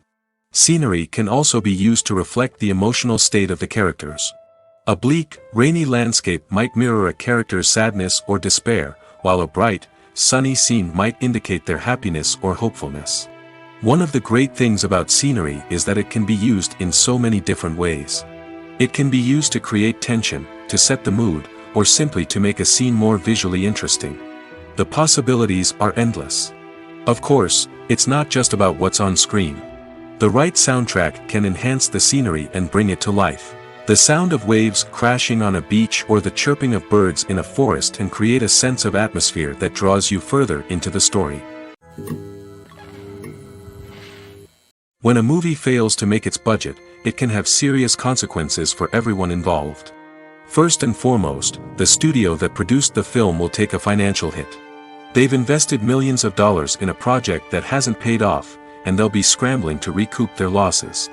Scenery can also be used to reflect the emotional state of the characters. A bleak, rainy landscape might mirror a character's sadness or despair, while a bright, sunny scene might indicate their happiness or hopefulness. One of the great things about scenery is that it can be used in so many different ways. It can be used to create tension, to set the mood, or simply to make a scene more visually interesting. The possibilities are endless. Of course, it's not just about what's on screen. The right soundtrack can enhance the scenery and bring it to life. The sound of waves crashing on a beach or the chirping of birds in a forest can create a sense of atmosphere that draws you further into the story. When a movie fails to make its budget, it can have serious consequences for everyone involved. First and foremost, the studio that produced the film will take a financial hit. They've invested millions of dollars in a project that hasn't paid off, and they'll be scrambling to recoup their losses.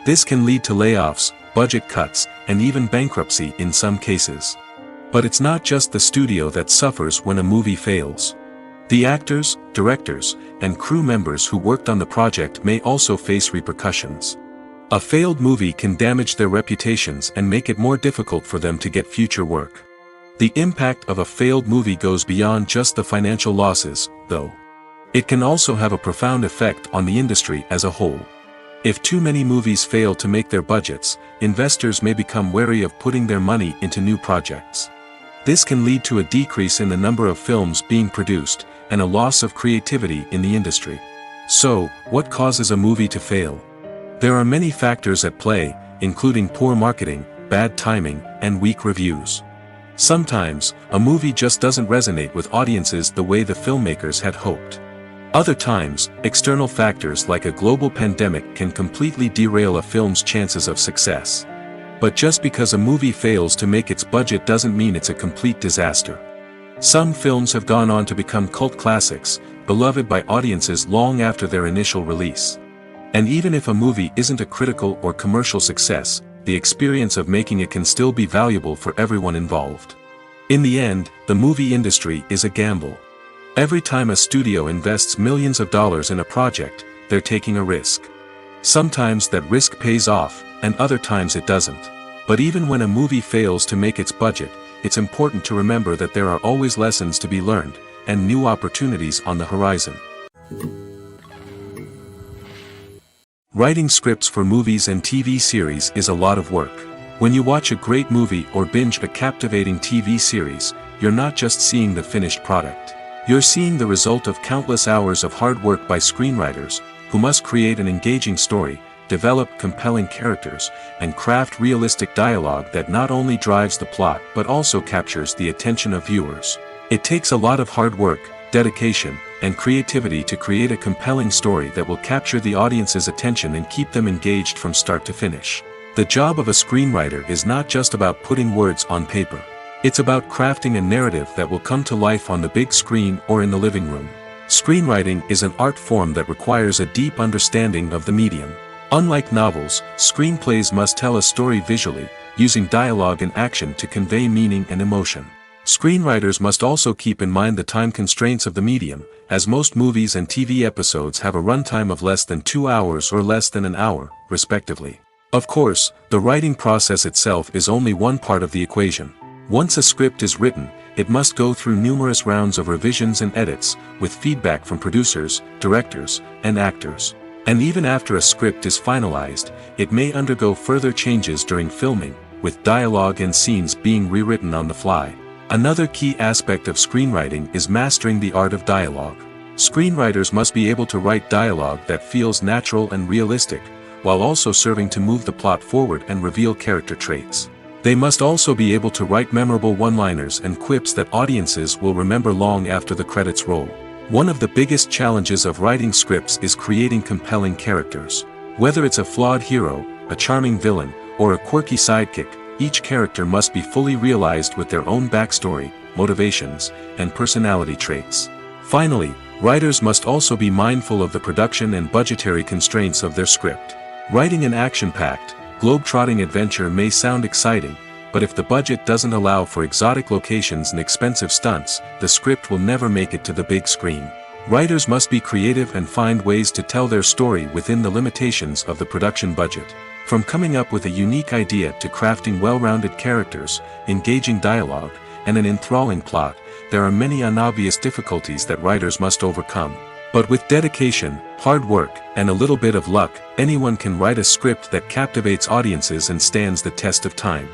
This can lead to layoffs, budget cuts, and even bankruptcy in some cases. But it's not just the studio that suffers when a movie fails. The actors, directors, and crew members who worked on the project may also face repercussions. A failed movie can damage their reputations and make it more difficult for them to get future work. The impact of a failed movie goes beyond just the financial losses, though. It can also have a profound effect on the industry as a whole. If too many movies fail to make their budgets, investors may become wary of putting their money into new projects. This can lead to a decrease in the number of films being produced, and a loss of creativity in the industry. So, what causes a movie to fail? There are many factors at play, including poor marketing, bad timing, and weak reviews. Sometimes, a movie just doesn't resonate with audiences the way the filmmakers had hoped. Other times, external factors like a global pandemic can completely derail a film's chances of success. But just because a movie fails to make its budget doesn't mean it's a complete disaster. Some films have gone on to become cult classics, beloved by audiences long after their initial release. And even if a movie isn't a critical or commercial success, the experience of making it can still be valuable for everyone involved. In the end, the movie industry is a gamble. Every time a studio invests millions of dollars in a project, they're taking a risk. Sometimes that risk pays off, and other times it doesn't. But even when a movie fails to make its budget, it's important to remember that there are always lessons to be learned, and new opportunities on the horizon. Writing scripts for movies and TV series is a lot of work. When you watch a great movie or binge a captivating TV series, you're not just seeing the finished product. You're seeing the result of countless hours of hard work by screenwriters, who must create an engaging story, develop compelling characters, and craft realistic dialogue that not only drives the plot but also captures the attention of viewers. It takes a lot of hard work, dedication, and creativity to create a compelling story that will capture the audience's attention and keep them engaged from start to finish. The job of a screenwriter is not just about putting words on paper. It's about crafting a narrative that will come to life on the big screen or in the living room. Screenwriting is an art form that requires a deep understanding of the medium. Unlike novels, screenplays must tell a story visually, using dialogue and action to convey meaning and emotion. Screenwriters must also keep in mind the time constraints of the medium, as most movies and TV episodes have a runtime of less than 2 hours or less than an hour, respectively. Of course, the writing process itself is only one part of the equation. Once a script is written, it must go through numerous rounds of revisions and edits, with feedback from producers, directors, and actors. And even after a script is finalized, it may undergo further changes during filming, with dialogue and scenes being rewritten on the fly. Another key aspect of screenwriting is mastering the art of dialogue. Screenwriters must be able to write dialogue that feels natural and realistic, while also serving to move the plot forward and reveal character traits. They must also be able to write memorable one-liners and quips that audiences will remember long after the credits roll. One of the biggest challenges of writing scripts is creating compelling characters. Whether it's a flawed hero, a charming villain, or a quirky sidekick, each character must be fully realized with their own backstory, motivations, and personality traits. Finally, writers must also be mindful of the production and budgetary constraints of their script. Writing an action-packed, globe-trotting adventure may sound exciting, but if the budget doesn't allow for exotic locations and expensive stunts, the script will never make it to the big screen. Writers must be creative and find ways to tell their story within the limitations of the production budget. From coming up with a unique idea to crafting well-rounded characters, engaging dialogue, and an enthralling plot, there are many unobvious difficulties that writers must overcome. But with dedication, hard work, and a little bit of luck, anyone can write a script that captivates audiences and stands the test of time.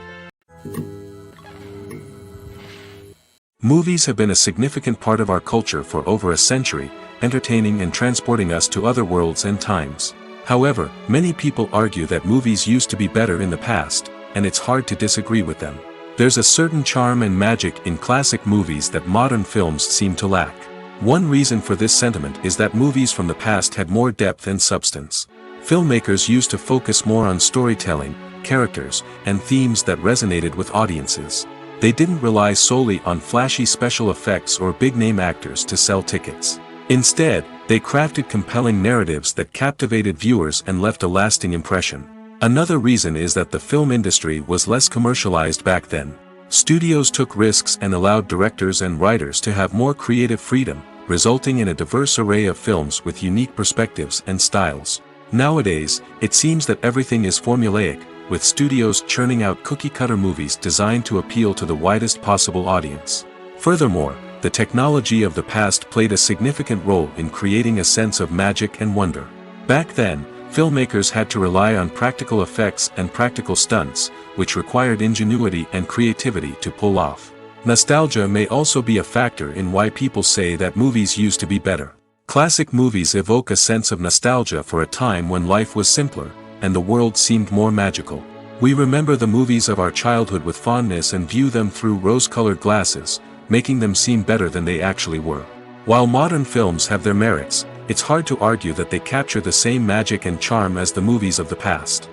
Movies have been a significant part of our culture for over a century, entertaining and transporting us to other worlds and times. However, many people argue that movies used to be better in the past, and it's hard to disagree with them. There's a certain charm and magic in classic movies that modern films seem to lack. One reason for this sentiment is that movies from the past had more depth and substance. Filmmakers used to focus more on storytelling, characters, and themes that resonated with audiences. They didn't rely solely on flashy special effects or big-name actors to sell tickets. Instead, they crafted compelling narratives that captivated viewers and left a lasting impression. Another reason is that the film industry was less commercialized back then. Studios took risks and allowed directors and writers to have more creative freedom, resulting in a diverse array of films with unique perspectives and styles. Nowadays, it seems that everything is formulaic, with studios churning out cookie-cutter movies designed to appeal to the widest possible audience. Furthermore, the technology of the past played a significant role in creating a sense of magic and wonder. Back then, filmmakers had to rely on practical effects and practical stunts, which required ingenuity and creativity to pull off. Nostalgia may also be a factor in why people say that movies used to be better. Classic movies evoke a sense of nostalgia for a time when life was simpler, and the world seemed more magical. We remember the movies of our childhood with fondness and view them through rose-colored glasses, making them seem better than they actually were. While modern films have their merits, it's hard to argue that they capture the same magic and charm as the movies of the past.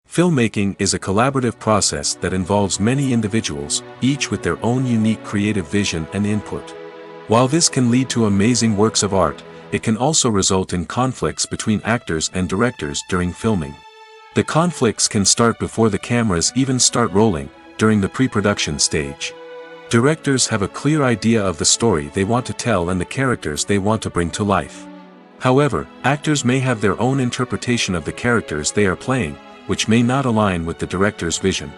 Filmmaking is a collaborative process that involves many individuals, each with their own unique creative vision and input. While this can lead to amazing works of art, it can also result in conflicts between actors and directors during filming. The conflicts can start before the cameras even start rolling, during the pre-production stage. Directors have a clear idea of the story they want to tell and the characters they want to bring to life. However, actors may have their own interpretation of the characters they are playing, which may not align with the director's vision.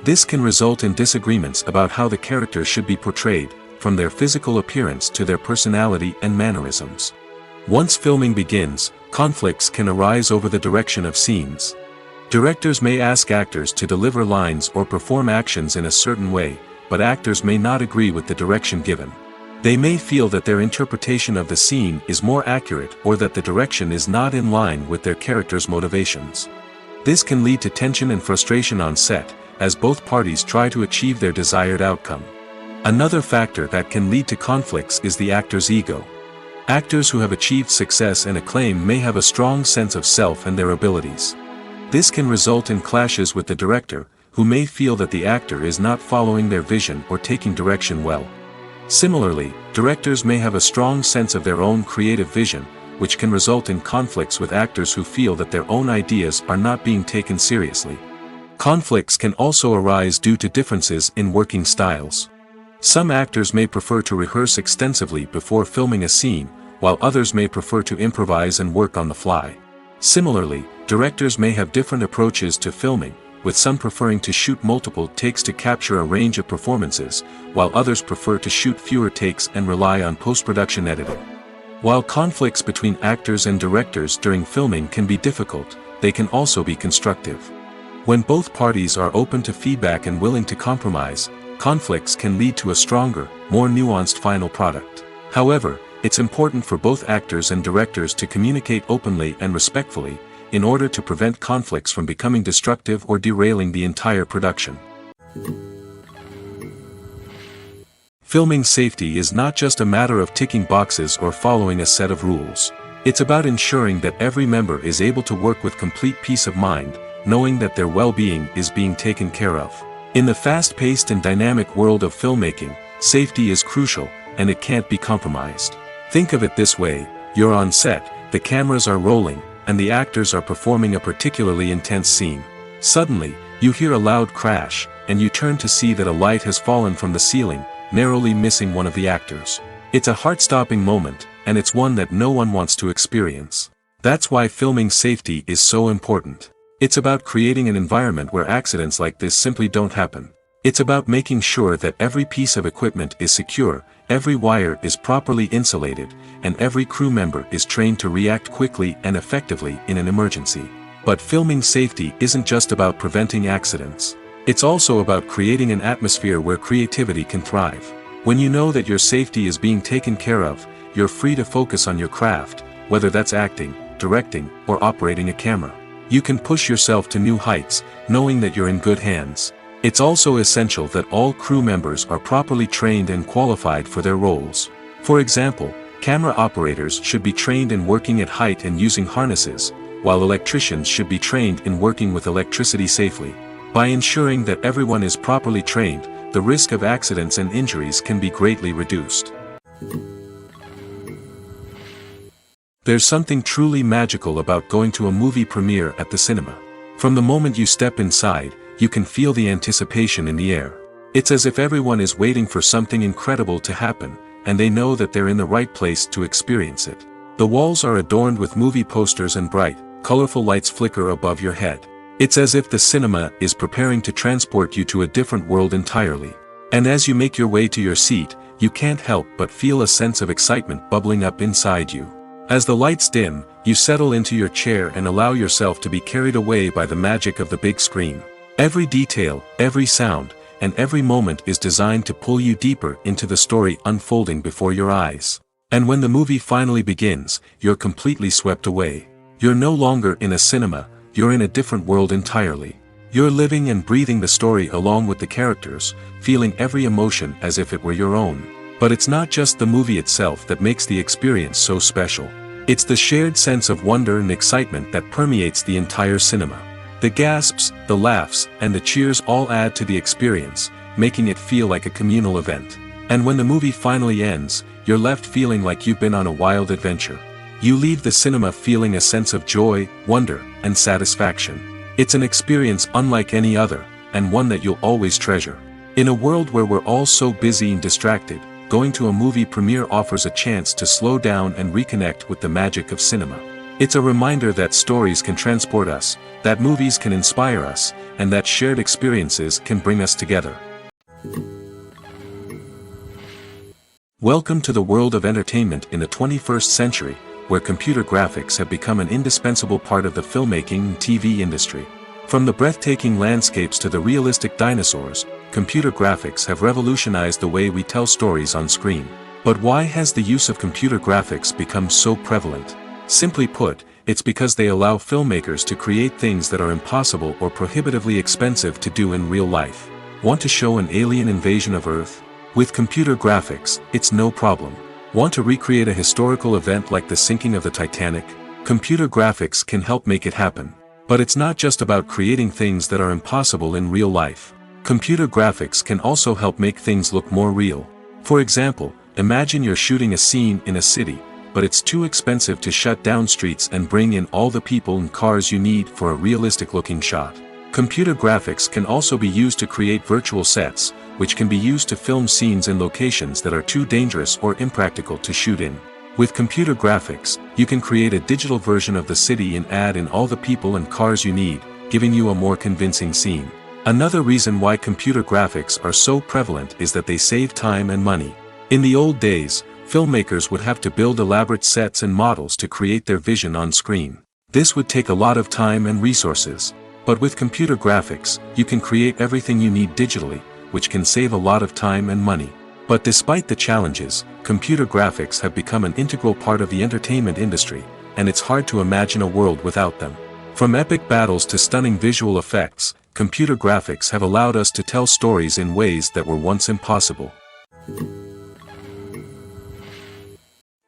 This can result in disagreements about how the characters should be portrayed, from their physical appearance to their personality and mannerisms. Once filming begins, conflicts can arise over the direction of scenes. Directors may ask actors to deliver lines or perform actions in a certain way, but actors may not agree with the direction given. They may feel that their interpretation of the scene is more accurate or that the direction is not in line with their character's motivations. This can lead to tension and frustration on set, as both parties try to achieve their desired outcome. Another factor that can lead to conflicts is the actor's ego. Actors who have achieved success and acclaim may have a strong sense of self and their abilities. This can result in clashes with the director, who may feel that the actor is not following their vision or taking direction well. Similarly, directors may have a strong sense of their own creative vision, which can result in conflicts with actors who feel that their own ideas are not being taken seriously. Conflicts can also arise due to differences in working styles. Some actors may prefer to rehearse extensively before filming a scene, while others may prefer to improvise and work on the fly. Similarly, directors may have different approaches to filming, with some preferring to shoot multiple takes to capture a range of performances, while others prefer to shoot fewer takes and rely on post-production editing. While conflicts between actors and directors during filming can be difficult, they can also be constructive. When both parties are open to feedback and willing to compromise, conflicts can lead to a stronger, more nuanced final product. However, it's important for both actors and directors to communicate openly and respectfully, in order to prevent conflicts from becoming destructive or derailing the entire production. Filming safety is not just a matter of ticking boxes or following a set of rules. It's about ensuring that every member is able to work with complete peace of mind, knowing that their well-being is being taken care of. In the fast-paced and dynamic world of filmmaking, safety is crucial, and it can't be compromised. Think of it this way: you're on set, the cameras are rolling, and the actors are performing a particularly intense scene. Suddenly, you hear a loud crash, and you turn to see that a light has fallen from the ceiling, narrowly missing one of the actors. It's a heart-stopping moment, and it's one that no one wants to experience. That's why filming safety is so important. It's about creating an environment where accidents like this simply don't happen. It's about making sure that every piece of equipment is secure, every wire is properly insulated, and every crew member is trained to react quickly and effectively in an emergency. But filming safety isn't just about preventing accidents. It's also about creating an atmosphere where creativity can thrive. When you know that your safety is being taken care of, you're free to focus on your craft, whether that's acting, directing, or operating a camera. You can push yourself to new heights, knowing that you're in good hands. It's also essential that all crew members are properly trained and qualified for their roles. For example, camera operators should be trained in working at height and using harnesses, while electricians should be trained in working with electricity safely. By ensuring that everyone is properly trained, the risk of accidents and injuries can be greatly reduced. There's something truly magical about going to a movie premiere at the cinema. From the moment you step inside, you can feel the anticipation in the air. It's as if everyone is waiting for something incredible to happen, and they know that they're in the right place to experience it. The walls are adorned with movie posters and bright, colorful lights flicker above your head. It's as if the cinema is preparing to transport you to a different world entirely. And as you make your way to your seat, you can't help but feel a sense of excitement bubbling up inside you. As the lights dim, you settle into your chair and allow yourself to be carried away by the magic of the big screen. Every detail, every sound, and every moment is designed to pull you deeper into the story unfolding before your eyes. And when the movie finally begins, you're completely swept away. You're no longer in a cinema, you're in a different world entirely. You're living and breathing the story along with the characters, feeling every emotion as if it were your own. But it's not just the movie itself that makes the experience so special. It's the shared sense of wonder and excitement that permeates the entire cinema. The gasps, the laughs, and the cheers all add to the experience, making it feel like a communal event. And when the movie finally ends, you're left feeling like you've been on a wild adventure. You leave the cinema feeling a sense of joy, wonder, and satisfaction. It's an experience unlike any other, and one that you'll always treasure. In a world where we're all so busy and distracted, going to a movie premiere offers a chance to slow down and reconnect with the magic of cinema. It's a reminder that stories can transport us, that movies can inspire us, and that shared experiences can bring us together. Welcome to the world of entertainment in the 21st century, where computer graphics have become an indispensable part of the filmmaking and TV industry. From the breathtaking landscapes to the realistic dinosaurs, computer graphics have revolutionized the way we tell stories on screen. But why has the use of computer graphics become so prevalent? Simply put, it's because they allow filmmakers to create things that are impossible or prohibitively expensive to do in real life. Want to show an alien invasion of Earth? With computer graphics, it's no problem. Want to recreate a historical event like the sinking of the Titanic? Computer graphics can help make it happen. But it's not just about creating things that are impossible in real life. Computer graphics can also help make things look more real. For example, imagine you're shooting a scene in a city, but it's too expensive to shut down streets and bring in all the people and cars you need for a realistic-looking shot. Computer graphics can also be used to create virtual sets, which can be used to film scenes in locations that are too dangerous or impractical to shoot in. With computer graphics, you can create a digital version of the city and add in all the people and cars you need, giving you a more convincing scene. Another reason why computer graphics are so prevalent is that they save time and money. In the old days, filmmakers would have to build elaborate sets and models to create their vision on screen. This would take a lot of time and resources. But with computer graphics, you can create everything you need digitally, which can save a lot of time and money. But despite the challenges, computer graphics have become an integral part of the entertainment industry, and it's hard to imagine a world without them. From epic battles to stunning visual effects, computer graphics have allowed us to tell stories in ways that were once impossible.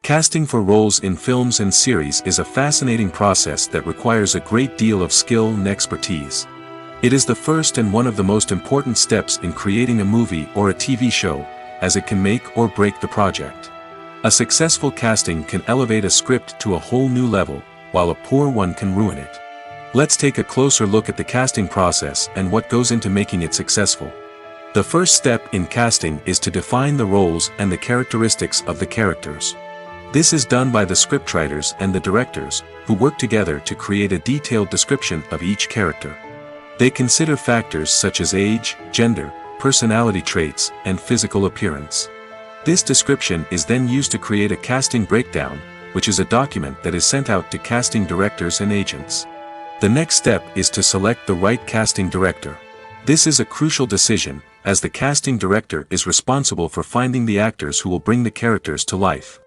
Casting for roles in films and series is a fascinating process that requires a great deal of skill and expertise. It is the first and one of the most important steps in creating a movie or a TV show, as it can make or break the project. A successful casting can elevate a script to a whole new level, while a poor one can ruin it. Let's take a closer look at the casting process and what goes into making it successful. The first step in casting is to define the roles and the characteristics of the characters. This is done by the scriptwriters and the directors, who work together to create a detailed description of each character. They consider factors such as age, gender, personality traits, and physical appearance. This description is then used to create a casting breakdown, which is a document that is sent out to casting directors and agents. The next step is to select the right casting director. This is a crucial decision, as the casting director is responsible for finding the actors who will bring the characters to life.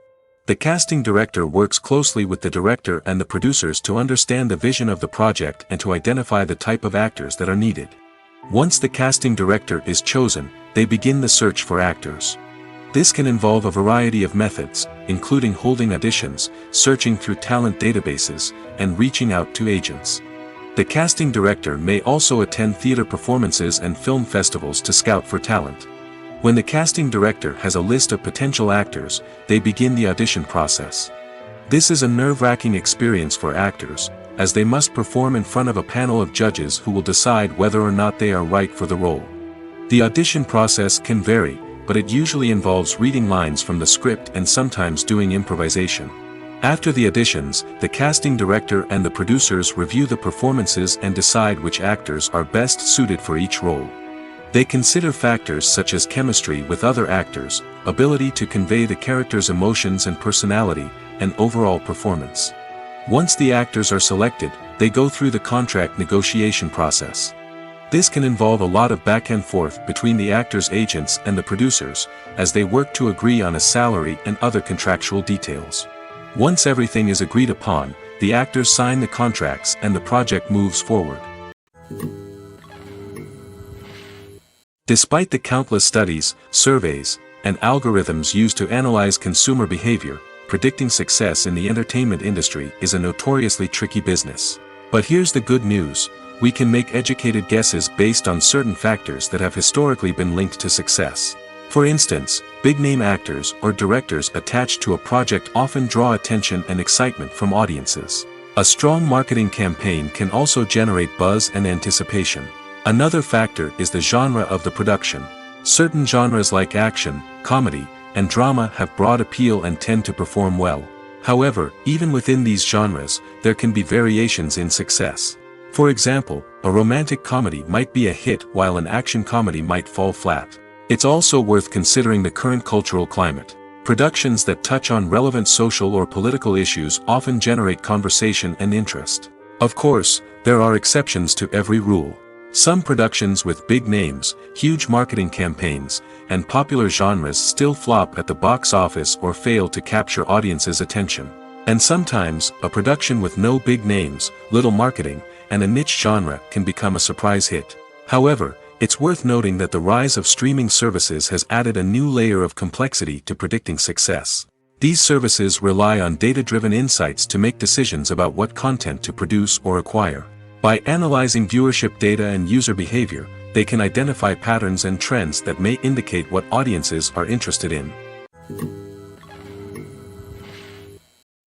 The casting director works closely with the director and the producers to understand the vision of the project and to identify the type of actors that are needed. Once the casting director is chosen, they begin the search for actors. This can involve a variety of methods, including holding auditions, searching through talent databases, and reaching out to agents. The casting director may also attend theater performances and film festivals to scout for talent. When the casting director has a list of potential actors, they begin the audition process. This is a nerve-wracking experience for actors, as they must perform in front of a panel of judges who will decide whether or not they are right for the role. The audition process can vary, but it usually involves reading lines from the script and sometimes doing improvisation. After the auditions, the casting director and the producers review the performances and decide which actors are best suited for each role. They consider factors such as chemistry with other actors, ability to convey the character's emotions and personality, and overall performance. Once the actors are selected, they go through the contract negotiation process. This can involve a lot of back and forth between the actors' agents and the producers, as they work to agree on a salary and other contractual details. Once everything is agreed upon, the actors sign the contracts and the project moves forward. Despite the countless studies, surveys, and algorithms used to analyze consumer behavior, predicting success in the entertainment industry is a notoriously tricky business. But here's the good news: we can make educated guesses based on certain factors that have historically been linked to success. For instance, big-name actors or directors attached to a project often draw attention and excitement from audiences. A strong marketing campaign can also generate buzz and anticipation. Another factor is the genre of the production. Certain genres like action, comedy, and drama have broad appeal and tend to perform well. However, even within these genres, there can be variations in success. For example, a romantic comedy might be a hit while an action comedy might fall flat. It's also worth considering the current cultural climate. Productions that touch on relevant social or political issues often generate conversation and interest. Of course, there are exceptions to every rule. Some productions with big names, huge marketing campaigns, and popular genres still flop at the box office or fail to capture audiences' attention. And sometimes, a production with no big names, little marketing, and a niche genre can become a surprise hit. However, it's worth noting that the rise of streaming services has added a new layer of complexity to predicting success. These services rely on data-driven insights to make decisions about what content to produce or acquire. By analyzing viewership data and user behavior, they can identify patterns and trends that may indicate what audiences are interested in.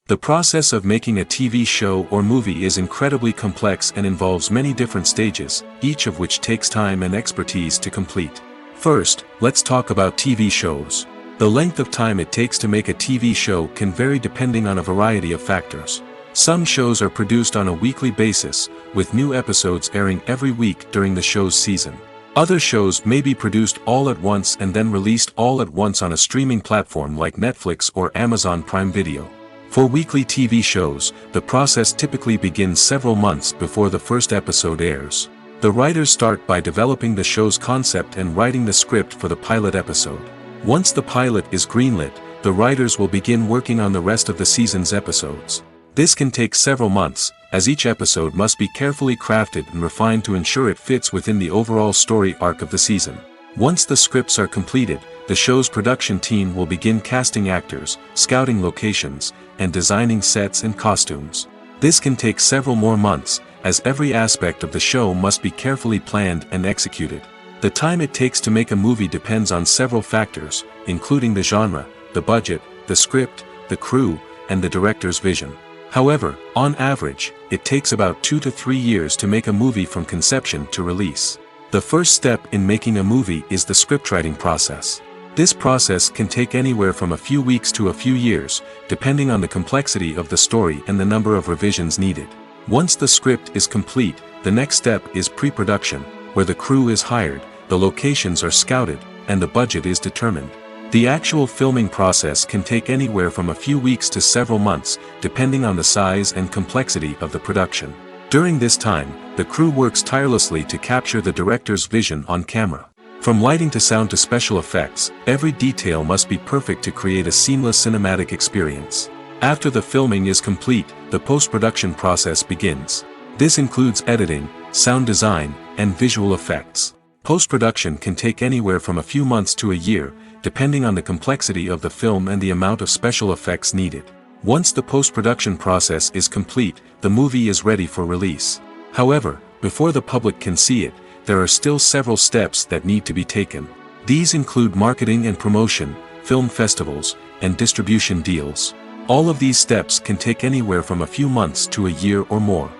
The process of making a TV show or movie is incredibly complex and involves many different stages, each of which takes time and expertise to complete. First, let's talk about TV shows. The length of time it takes to make a TV show can vary depending on a variety of factors. Some shows are produced on a weekly basis, with new episodes airing every week during the show's season. Other shows may be produced all at once and then released all at once on a streaming platform like Netflix or Amazon Prime Video. For weekly TV shows, the process typically begins several months before the first episode airs. The writers start by developing the show's concept and writing the script for the pilot episode. Once the pilot is greenlit, the writers will begin working on the rest of the season's episodes. This can take several months, as each episode must be carefully crafted and refined to ensure it fits within the overall story arc of the season. Once the scripts are completed, the show's production team will begin casting actors, scouting locations, and designing sets and costumes. This can take several more months, as every aspect of the show must be carefully planned and executed. The time it takes to make a movie depends on several factors, including the genre, the budget, the script, the crew, and the director's vision. However, on average, it takes about 2 to 3 years to make a movie from conception to release. The first step in making a movie is the scriptwriting process. This process can take anywhere from a few weeks to a few years, depending on the complexity of the story and the number of revisions needed. Once the script is complete, the next step is pre-production, where the crew is hired, the locations are scouted, and the budget is determined. The actual filming process can take anywhere from a few weeks to several months, depending on the size and complexity of the production. During this time, the crew works tirelessly to capture the director's vision on camera. From lighting to sound to special effects, every detail must be perfect to create a seamless cinematic experience. After the filming is complete, the post-production process begins. This includes editing, sound design, and visual effects. Post-production can take anywhere from a few months to a year, depending on the complexity of the film and the amount of special effects needed. Once the post-production process is complete, the movie is ready for release. However, before the public can see it, there are still several steps that need to be taken. These include marketing and promotion, film festivals, and distribution deals. All of these steps can take anywhere from a few months to a year or more.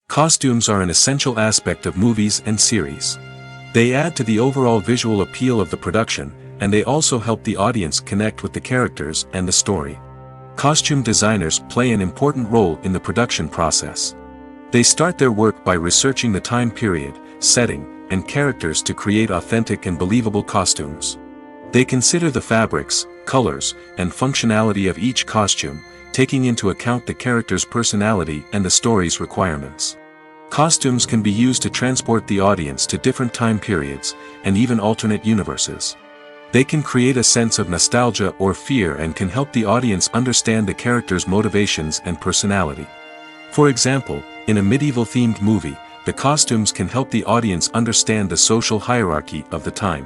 Costumes are an essential aspect of movies and series. They add to the overall visual appeal of the production, and they also help the audience connect with the characters and the story. Costume designers play an important role in the production process. They start their work by researching the time period, setting, and characters to create authentic and believable costumes. They consider the fabrics, colors, and functionality of each costume, taking into account the character's personality and the story's requirements. Costumes can be used to transport the audience to different time periods, and even alternate universes. They can create a sense of nostalgia or fear and can help the audience understand the character's motivations and personality. For example, in a medieval-themed movie, the costumes can help the audience understand the social hierarchy of the time.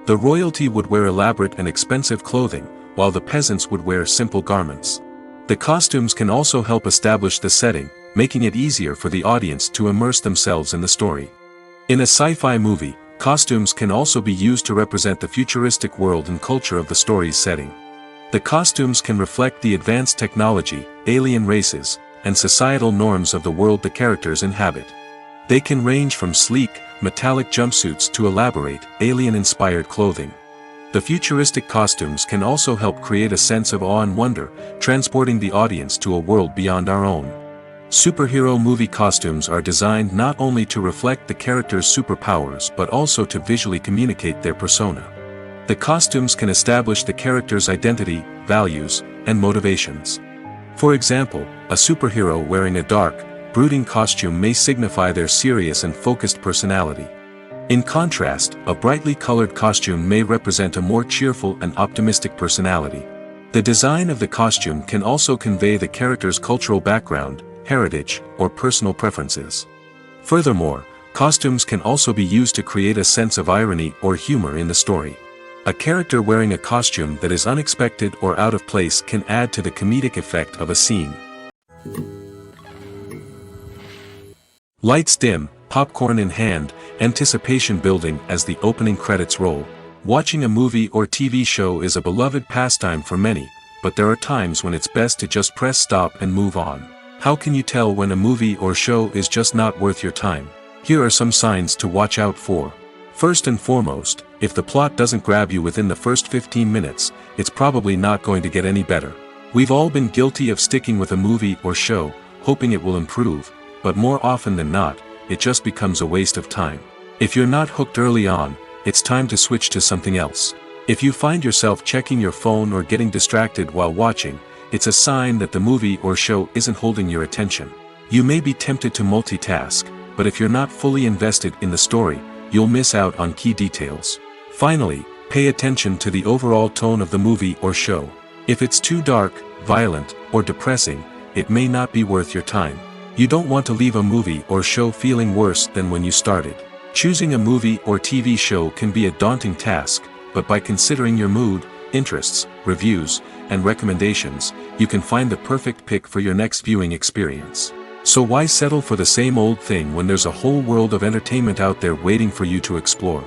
The royalty would wear elaborate and expensive clothing, while the peasants would wear simple garments. The costumes can also help establish the setting, making it easier for the audience to immerse themselves in the story. In a sci-fi movie, costumes can also be used to represent the futuristic world and culture of the story's setting. The costumes can reflect the advanced technology, alien races, and societal norms of the world the characters inhabit. They can range from sleek, metallic jumpsuits to elaborate, alien-inspired clothing. The futuristic costumes can also help create a sense of awe and wonder, transporting the audience to a world beyond our own. Superhero movie costumes are designed not only to reflect the character's superpowers but also to visually communicate their persona. The costumes can establish the character's identity, values, and motivations. For example, a superhero wearing a dark, brooding costume may signify their serious and focused personality. In contrast, a brightly colored costume may represent a more cheerful and optimistic personality. The design of the costume can also convey the character's cultural background, heritage, or personal preferences. Furthermore, costumes can also be used to create a sense of irony or humor in the story. A character wearing a costume that is unexpected or out of place can add to the comedic effect of a scene. Lights dim, popcorn in hand, anticipation building as the opening credits roll. Watching a movie or TV show is a beloved pastime for many, but there are times when it's best to just press stop and move on. How can you tell when a movie or show is just not worth your time? Here are some signs to watch out for. First and foremost, if the plot doesn't grab you within the first 15 minutes, it's probably not going to get any better. We've all been guilty of sticking with a movie or show, hoping it will improve, but more often than not, it just becomes a waste of time. If you're not hooked early on, it's time to switch to something else. If you find yourself checking your phone or getting distracted while watching, it's a sign that the movie or show isn't holding your attention. You may be tempted to multitask, but if you're not fully invested in the story, you'll miss out on key details. Finally, pay attention to the overall tone of the movie or show. If it's too dark, violent, or depressing, it may not be worth your time. You don't want to leave a movie or show feeling worse than when you started. Choosing a movie or TV show can be a daunting task, but by considering your mood, interests, reviews, and recommendations, you can find the perfect pick for your next viewing experience. So why settle for the same old thing when there's a whole world of entertainment out there waiting for you to explore?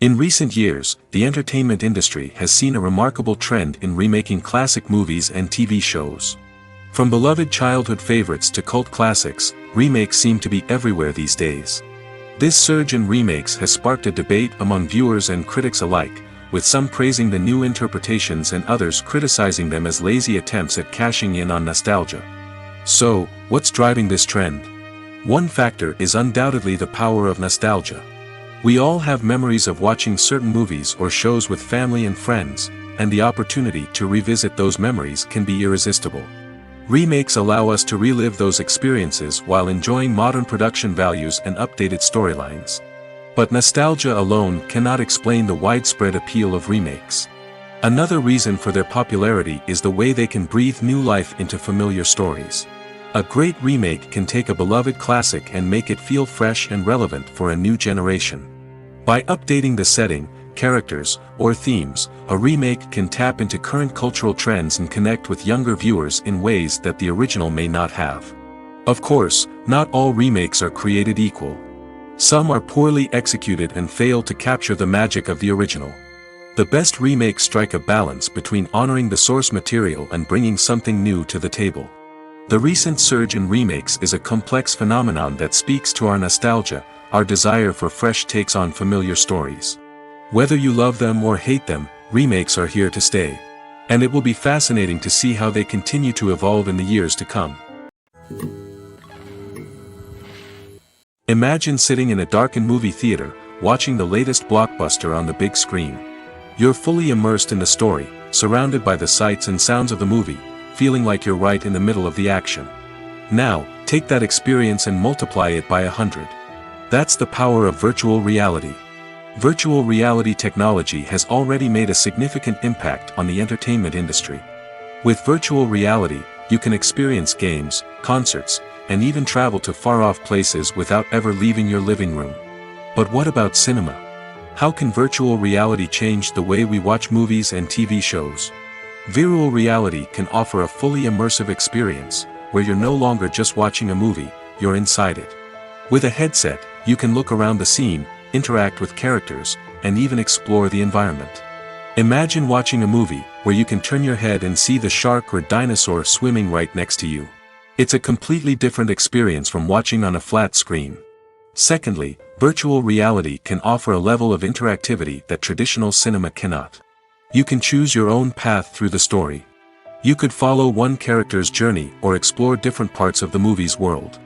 In recent years, the entertainment industry has seen a remarkable trend in remaking classic movies and TV shows. From beloved childhood favorites to cult classics, remakes seem to be everywhere these days. This surge in remakes has sparked a debate among viewers and critics alike, with some praising the new interpretations and others criticizing them as lazy attempts at cashing in on nostalgia. So, what's driving this trend? One factor is undoubtedly the power of nostalgia. We all have memories of watching certain movies or shows with family and friends, and the opportunity to revisit those memories can be irresistible. Remakes allow us to relive those experiences while enjoying modern production values and updated storylines. But nostalgia alone cannot explain the widespread appeal of remakes. Another reason for their popularity is the way they can breathe new life into familiar stories. A great remake can take a beloved classic and make it feel fresh and relevant for a new generation. By updating the setting, characters, or themes, a remake can tap into current cultural trends and connect with younger viewers in ways that the original may not have. Of course, not all remakes are created equal. Some are poorly executed and fail to capture the magic of the original. The best remakes strike a balance between honoring the source material and bringing something new to the table. The recent surge in remakes is a complex phenomenon that speaks to our nostalgia, our desire for fresh takes on familiar stories. Whether you love them or hate them, remakes are here to stay. And it will be fascinating to see how they continue to evolve in the years to come. Imagine sitting in a darkened movie theater, watching the latest blockbuster on the big screen. You're fully immersed in the story, surrounded by the sights and sounds of the movie, feeling like you're right in the middle of the action. Now, take that experience and multiply it by 100. That's the power of virtual reality. Virtual reality technology has already made a significant impact on the entertainment industry. With virtual reality, you can experience games, concerts, and even travel to far-off places without ever leaving your living room. But what about cinema? How can virtual reality change the way we watch movies and TV shows? Virtual reality can offer a fully immersive experience, where you're no longer just watching a movie, you're inside it. With a headset, you can look around the scene, interact with characters, and even explore the environment. Imagine watching a movie where you can turn your head and see the shark or dinosaur swimming right next to you. It's a completely different experience from watching on a flat screen. Secondly, virtual reality can offer a level of interactivity that traditional cinema cannot. You can choose your own path through the story. You could follow one character's journey or explore different parts of the movie's world.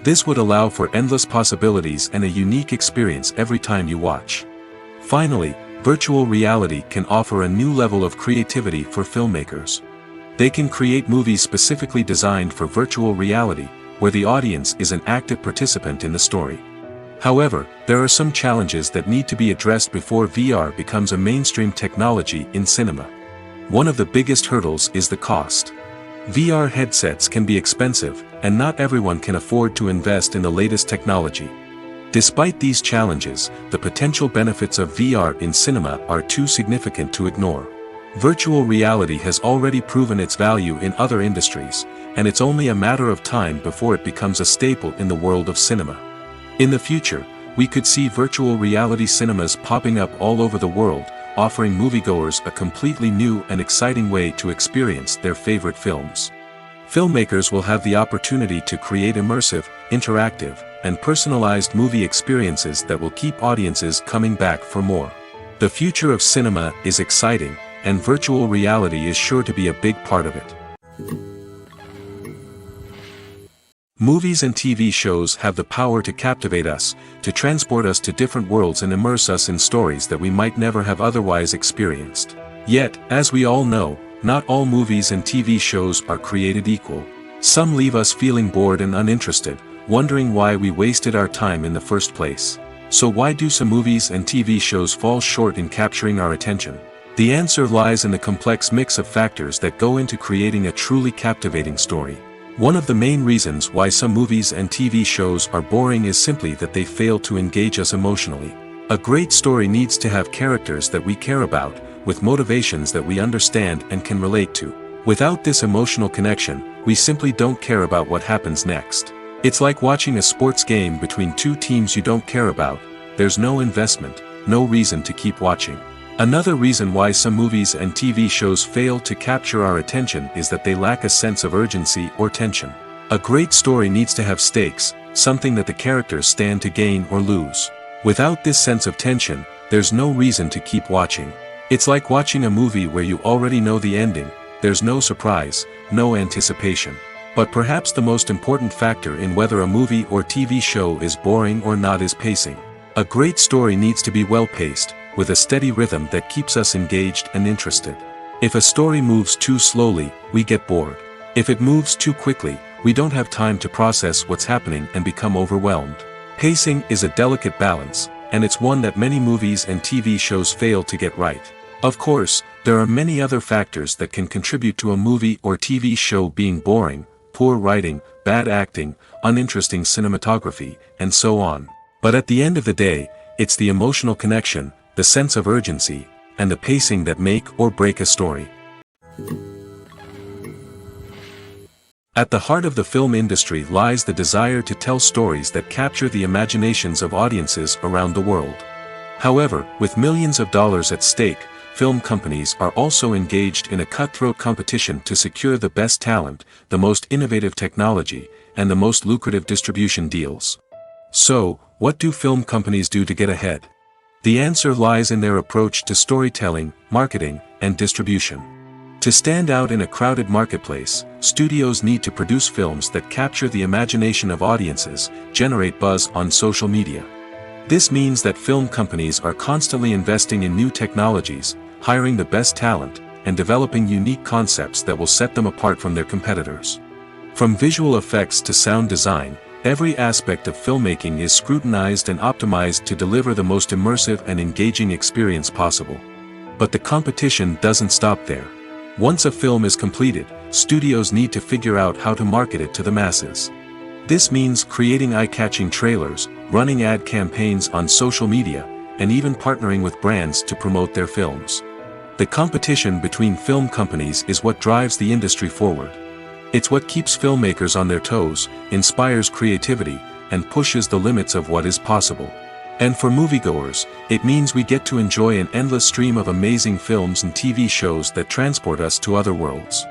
This would allow for endless possibilities and a unique experience every time you watch. Finally, virtual reality can offer a new level of creativity for filmmakers. They can create movies specifically designed for virtual reality, where the audience is an active participant in the story. However, there are some challenges that need to be addressed before VR becomes a mainstream technology in cinema. One of the biggest hurdles is the cost. VR headsets can be expensive, and not everyone can afford to invest in the latest technology. Despite these challenges, the potential benefits of VR in cinema are too significant to ignore. Virtual reality has already proven its value in other industries, and it's only a matter of time before it becomes a staple in the world of cinema. In the future, we could see virtual reality cinemas popping up all over the world, offering moviegoers a completely new and exciting way to experience their favorite films. Filmmakers will have the opportunity to create immersive, interactive, and personalized movie experiences that will keep audiences coming back for more. The future of cinema is exciting, and virtual reality is sure to be a big part of it. Movies and TV shows have the power to captivate us, to transport us to different worlds and immerse us in stories that we might never have otherwise experienced. Yet, as we all know, not all movies and TV shows are created equal. Some leave us feeling bored and uninterested, wondering why we wasted our time in the first place. So why do some movies and TV shows fall short in capturing our attention? The answer lies in the complex mix of factors that go into creating a truly captivating story. One of the main reasons why some movies and TV shows are boring is simply that they fail to engage us emotionally. A great story needs to have characters that we care about, with motivations that we understand and can relate to. Without this emotional connection, we simply don't care about what happens next. It's like watching a sports game between two teams you don't care about. There's no investment, no reason to keep watching. Another reason why some movies and TV shows fail to capture our attention is that they lack a sense of urgency or tension. A great story needs to have stakes, something that the characters stand to gain or lose. Without this sense of tension, there's no reason to keep watching. It's like watching a movie where you already know the ending. There's no surprise, no anticipation. But perhaps the most important factor in whether a movie or TV show is boring or not is pacing. A great story needs to be well-paced, with a steady rhythm that keeps us engaged and interested. If a story moves too slowly, we get bored. If it moves too quickly, we don't have time to process what's happening and become overwhelmed. Pacing is a delicate balance, and it's one that many movies and TV shows fail to get right. Of course, there are many other factors that can contribute to a movie or TV show being boring: poor writing, bad acting, uninteresting cinematography, and so on. But at the end of the day, it's the emotional connection, the sense of urgency, and the pacing that make or break a story. At the heart of the film industry lies the desire to tell stories that capture the imaginations of audiences around the world. However, with millions of dollars at stake, film companies are also engaged in a cutthroat competition to secure the best talent, the most innovative technology, and the most lucrative distribution deals. So, what do film companies do to get ahead? The answer lies in their approach to storytelling, marketing, and distribution. To stand out in a crowded marketplace, studios need to produce films that capture the imagination of audiences, generate buzz on social media. This means that film companies are constantly investing in new technologies, hiring the best talent, and developing unique concepts that will set them apart from their competitors. From visual effects to sound design, every aspect of filmmaking is scrutinized and optimized to deliver the most immersive and engaging experience possible. But the competition doesn't stop there. Once a film is completed, studios need to figure out how to market it to the masses. This means creating eye-catching trailers, running ad campaigns on social media, and even partnering with brands to promote their films. The competition between film companies is what drives the industry forward. It's what keeps filmmakers on their toes, inspires creativity, and pushes the limits of what is possible. And for moviegoers, it means we get to enjoy an endless stream of amazing films and TV shows that transport us to other worlds.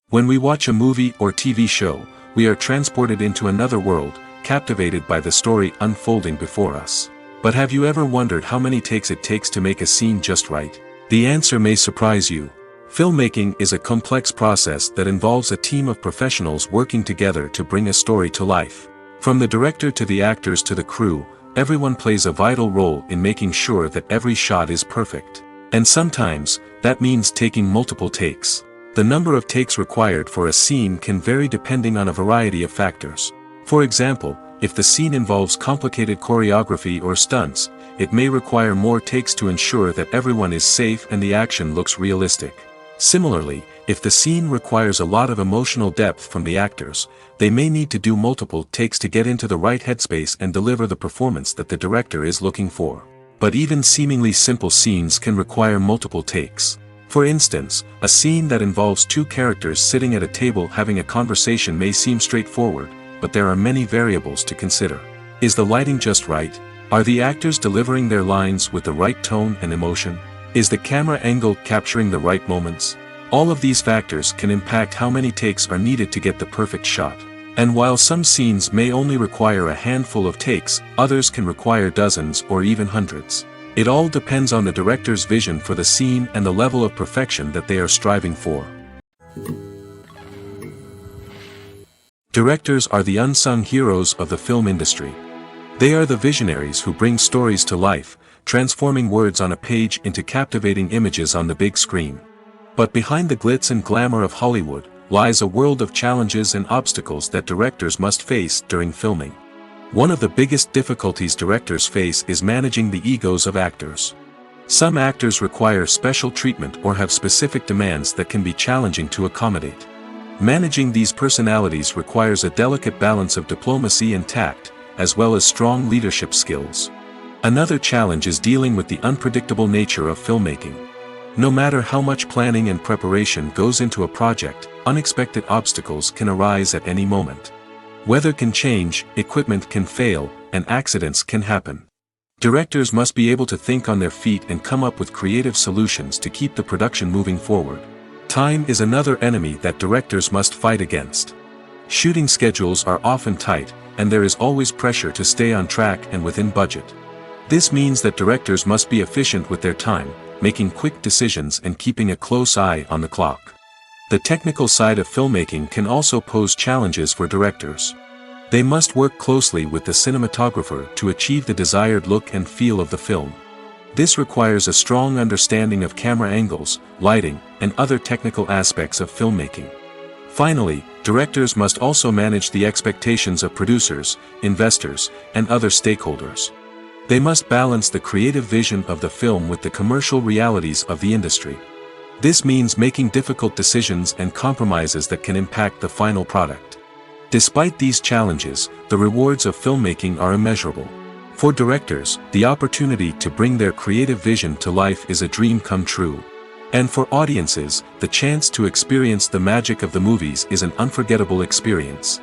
When we watch a movie or TV show, we are transported into another world, captivated by the story unfolding before us. But have you ever wondered how many takes it takes to make a scene just right? The answer may surprise you. Filmmaking is a complex process that involves a team of professionals working together to bring a story to life. From the director to the actors to the crew, everyone plays a vital role in making sure that every shot is perfect. And sometimes, That means taking multiple takes. The number of takes required for a scene can vary depending on a variety of factors. For example, if the scene involves complicated choreography or stunts, it may require more takes to ensure that everyone is safe and the action looks realistic. Similarly, if the scene requires a lot of emotional depth from the actors, they may need to do multiple takes to get into the right headspace and deliver the performance that the director is looking for. But even seemingly simple scenes can require multiple takes. For instance, a scene that involves two characters sitting at a table having a conversation may seem straightforward, but there are many variables to consider. Is the lighting just right? Are the actors delivering their lines with the right tone and emotion? Is the camera angle capturing the right moments? All of these factors can impact how many takes are needed to get the perfect shot. And while some scenes may only require a handful of takes, others can require dozens or even hundreds. It all depends on the director's vision for the scene and the level of perfection that they are striving for. Directors are the unsung heroes of the film industry. They are the visionaries who bring stories to life, transforming words on a page into captivating images on the big screen. But behind the glitz and glamour of Hollywood lies a world of challenges and obstacles that directors must face during filming. One of the biggest difficulties directors face is managing the egos of actors. Some actors require special treatment or have specific demands that can be challenging to accommodate. Managing these personalities requires a delicate balance of diplomacy and tact, as well as strong leadership skills. Another challenge is dealing with the unpredictable nature of filmmaking. No matter how much planning and preparation goes into a project, unexpected obstacles can arise at any moment. Weather can change, equipment can fail, and accidents can happen. Directors must be able to think on their feet and come up with creative solutions to keep the production moving forward. Time is another enemy that directors must fight against. Shooting schedules are often tight, and there is always pressure to stay on track and within budget. This means that directors must be efficient with their time, making quick decisions and keeping a close eye on the clock. The technical side of filmmaking can also pose challenges for directors. They must work closely with the cinematographer to achieve the desired look and feel of the film. This requires a strong understanding of camera angles, lighting, and other technical aspects of filmmaking. Finally, directors must also manage the expectations of producers, investors, and other stakeholders. They must balance the creative vision of the film with the commercial realities of the industry. This means making difficult decisions and compromises that can impact the final product. Despite these challenges, the rewards of filmmaking are immeasurable. For directors, the opportunity to bring their creative vision to life is a dream come true. And for audiences, the chance to experience the magic of the movies is an unforgettable experience.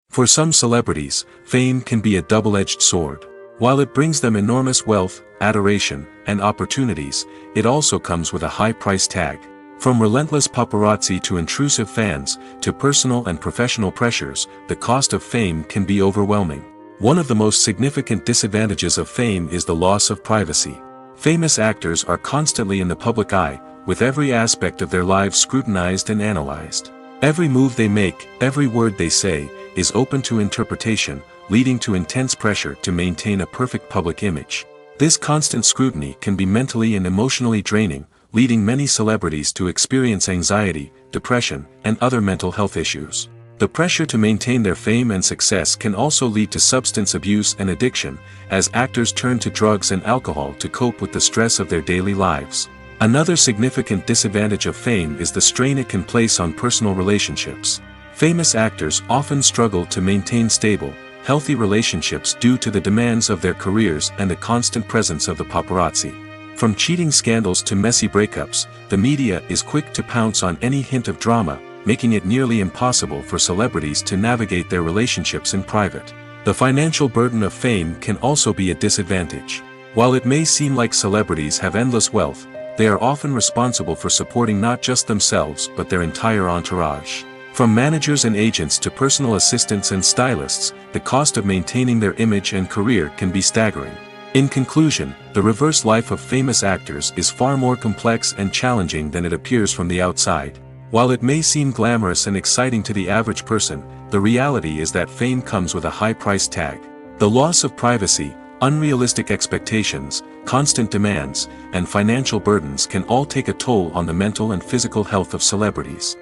For some celebrities, fame can be a double-edged sword. While it brings them enormous wealth, adoration, and opportunities, it also comes with a high price tag. From relentless paparazzi to intrusive fans, to personal and professional pressures, the cost of fame can be overwhelming. One of the most significant disadvantages of fame is the loss of privacy. Famous actors are constantly in the public eye, with every aspect of their lives scrutinized and analyzed. Every move they make, every word they say, is open to interpretation, leading to intense pressure to maintain a perfect public image. This constant scrutiny can be mentally and emotionally draining, leading many celebrities to experience anxiety, depression, and other mental health issues. The pressure to maintain their fame and success can also lead to substance abuse and addiction, as actors turn to drugs and alcohol to cope with the stress of their daily lives. Another significant disadvantage of fame is the strain it can place on personal relationships. Famous actors often struggle to maintain stable, healthy relationships due to the demands of their careers and the constant presence of the paparazzi. From cheating scandals to messy breakups, the media is quick to pounce on any hint of drama, making it nearly impossible for celebrities to navigate their relationships in private. The financial burden of fame can also be a disadvantage. While it may seem like celebrities have endless wealth, they are often responsible for supporting not just themselves but their entire entourage. From managers and agents to personal assistants and stylists, the cost of maintaining their image and career can be staggering. In conclusion, the reverse life of famous actors is far more complex and challenging than it appears from the outside. While it may seem glamorous and exciting to the average person, the reality is that fame comes with a high price tag. The loss of privacy, unrealistic expectations, constant demands, and financial burdens can all take a toll on the mental and physical health of celebrities.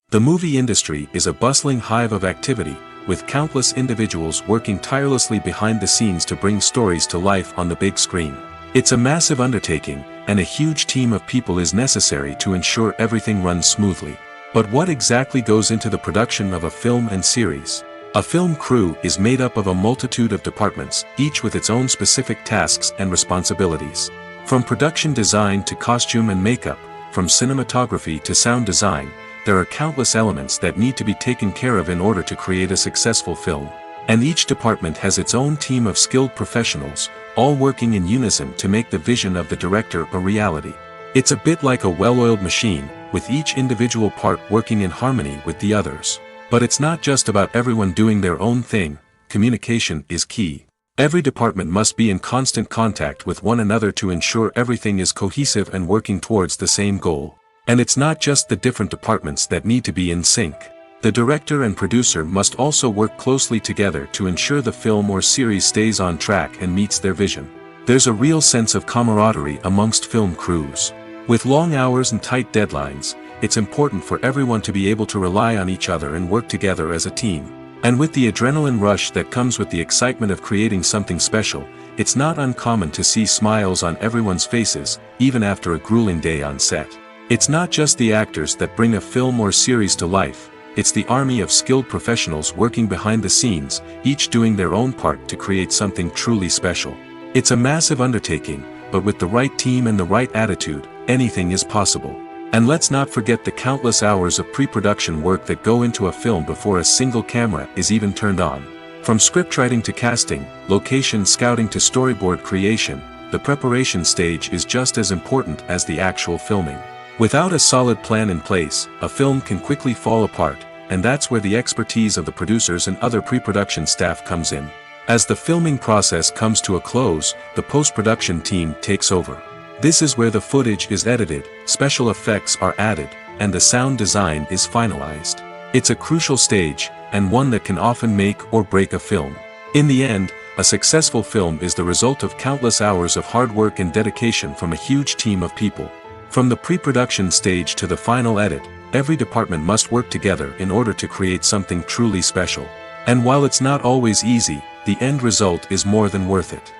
The movie industry is a bustling hive of activity, with countless individuals working tirelessly behind the scenes to bring stories to life on the big screen. It's a massive undertaking, and a huge team of people is necessary to ensure everything runs smoothly. But what exactly goes into the production of a film and series? A film crew is made up of a multitude of departments, each with its own specific tasks and responsibilities. From production design to costume and makeup, from cinematography to sound design, there are countless elements that need to be taken care of in order to create a successful film. And each department has its own team of skilled professionals, all working in unison to make the vision of the director a reality. It's a bit like a well-oiled machine, with each individual part working in harmony with the others. But it's not just about everyone doing their own thing. Communication is key. Every department must be in constant contact with one another to ensure everything is cohesive and working towards the same goal. And it's not just the different departments that need to be in sync. The director and producer must also work closely together to ensure the film or series stays on track and meets their vision. There's a real sense of camaraderie amongst film crews. With long hours and tight deadlines, it's important for everyone to be able to rely on each other and work together as a team. And with the adrenaline rush that comes with the excitement of creating something special, it's not uncommon to see smiles on everyone's faces, even after a grueling day on set. It's not just the actors that bring a film or series to life, it's the army of skilled professionals working behind the scenes, each doing their own part to create something truly special. It's a massive undertaking, but with the right team and the right attitude, anything is possible. And let's not forget the countless hours of pre-production work that go into a film before a single camera is even turned on. From scriptwriting to casting, location scouting to storyboard creation, the preparation stage is just as important as the actual filming. Without a solid plan in place, a film can quickly fall apart, and that's where the expertise of the producers and other pre-production staff comes in. As the filming process comes to a close, the post-production team takes over. This is where the footage is edited, special effects are added, and the sound design is finalized. It's a crucial stage, and one that can often make or break a film. In the end, a successful film is the result of countless hours of hard work and dedication from a huge team of people. From the pre-production stage to the final edit, every department must work together in order to create something truly special. And while it's not always easy, the end result is more than worth it.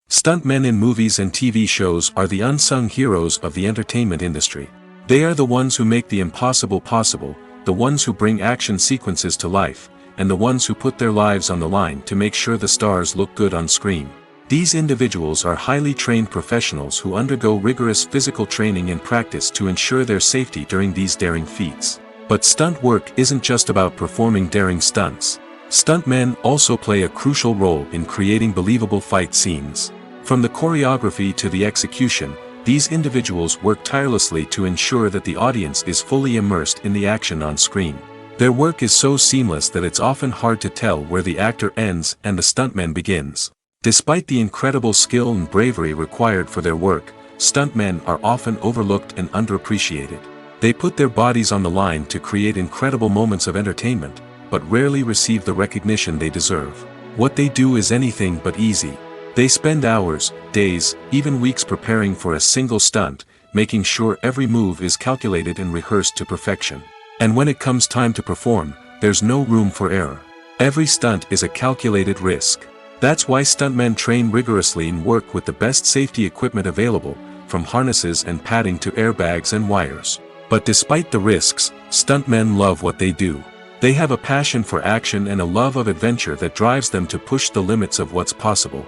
Stuntmen in movies and TV shows are the unsung heroes of the entertainment industry. They are the ones who make the impossible possible, the ones who bring action sequences to life, and the ones who put their lives on the line to make sure the stars look good on screen. These individuals are highly trained professionals who undergo rigorous physical training and practice to ensure their safety during these daring feats. But stunt work isn't just about performing daring stunts. Stuntmen also play a crucial role in creating believable fight scenes. From the choreography to the execution, these individuals work tirelessly to ensure that the audience is fully immersed in the action on screen. Their work is so seamless that it's often hard to tell where the actor ends and the stuntman begins. Despite the incredible skill and bravery required for their work, stuntmen are often overlooked and underappreciated. They put their bodies on the line to create incredible moments of entertainment, but rarely receive the recognition they deserve. What they do is anything but easy. They spend hours, days, even weeks preparing for a single stunt, making sure every move is calculated and rehearsed to perfection. And when it comes time to perform, there's no room for error. Every stunt is a calculated risk. That's why stuntmen train rigorously and work with the best safety equipment available, from harnesses and padding to airbags and wires. But despite the risks, stuntmen love what they do. They have a passion for action and a love of adventure that drives them to push the limits of what's possible.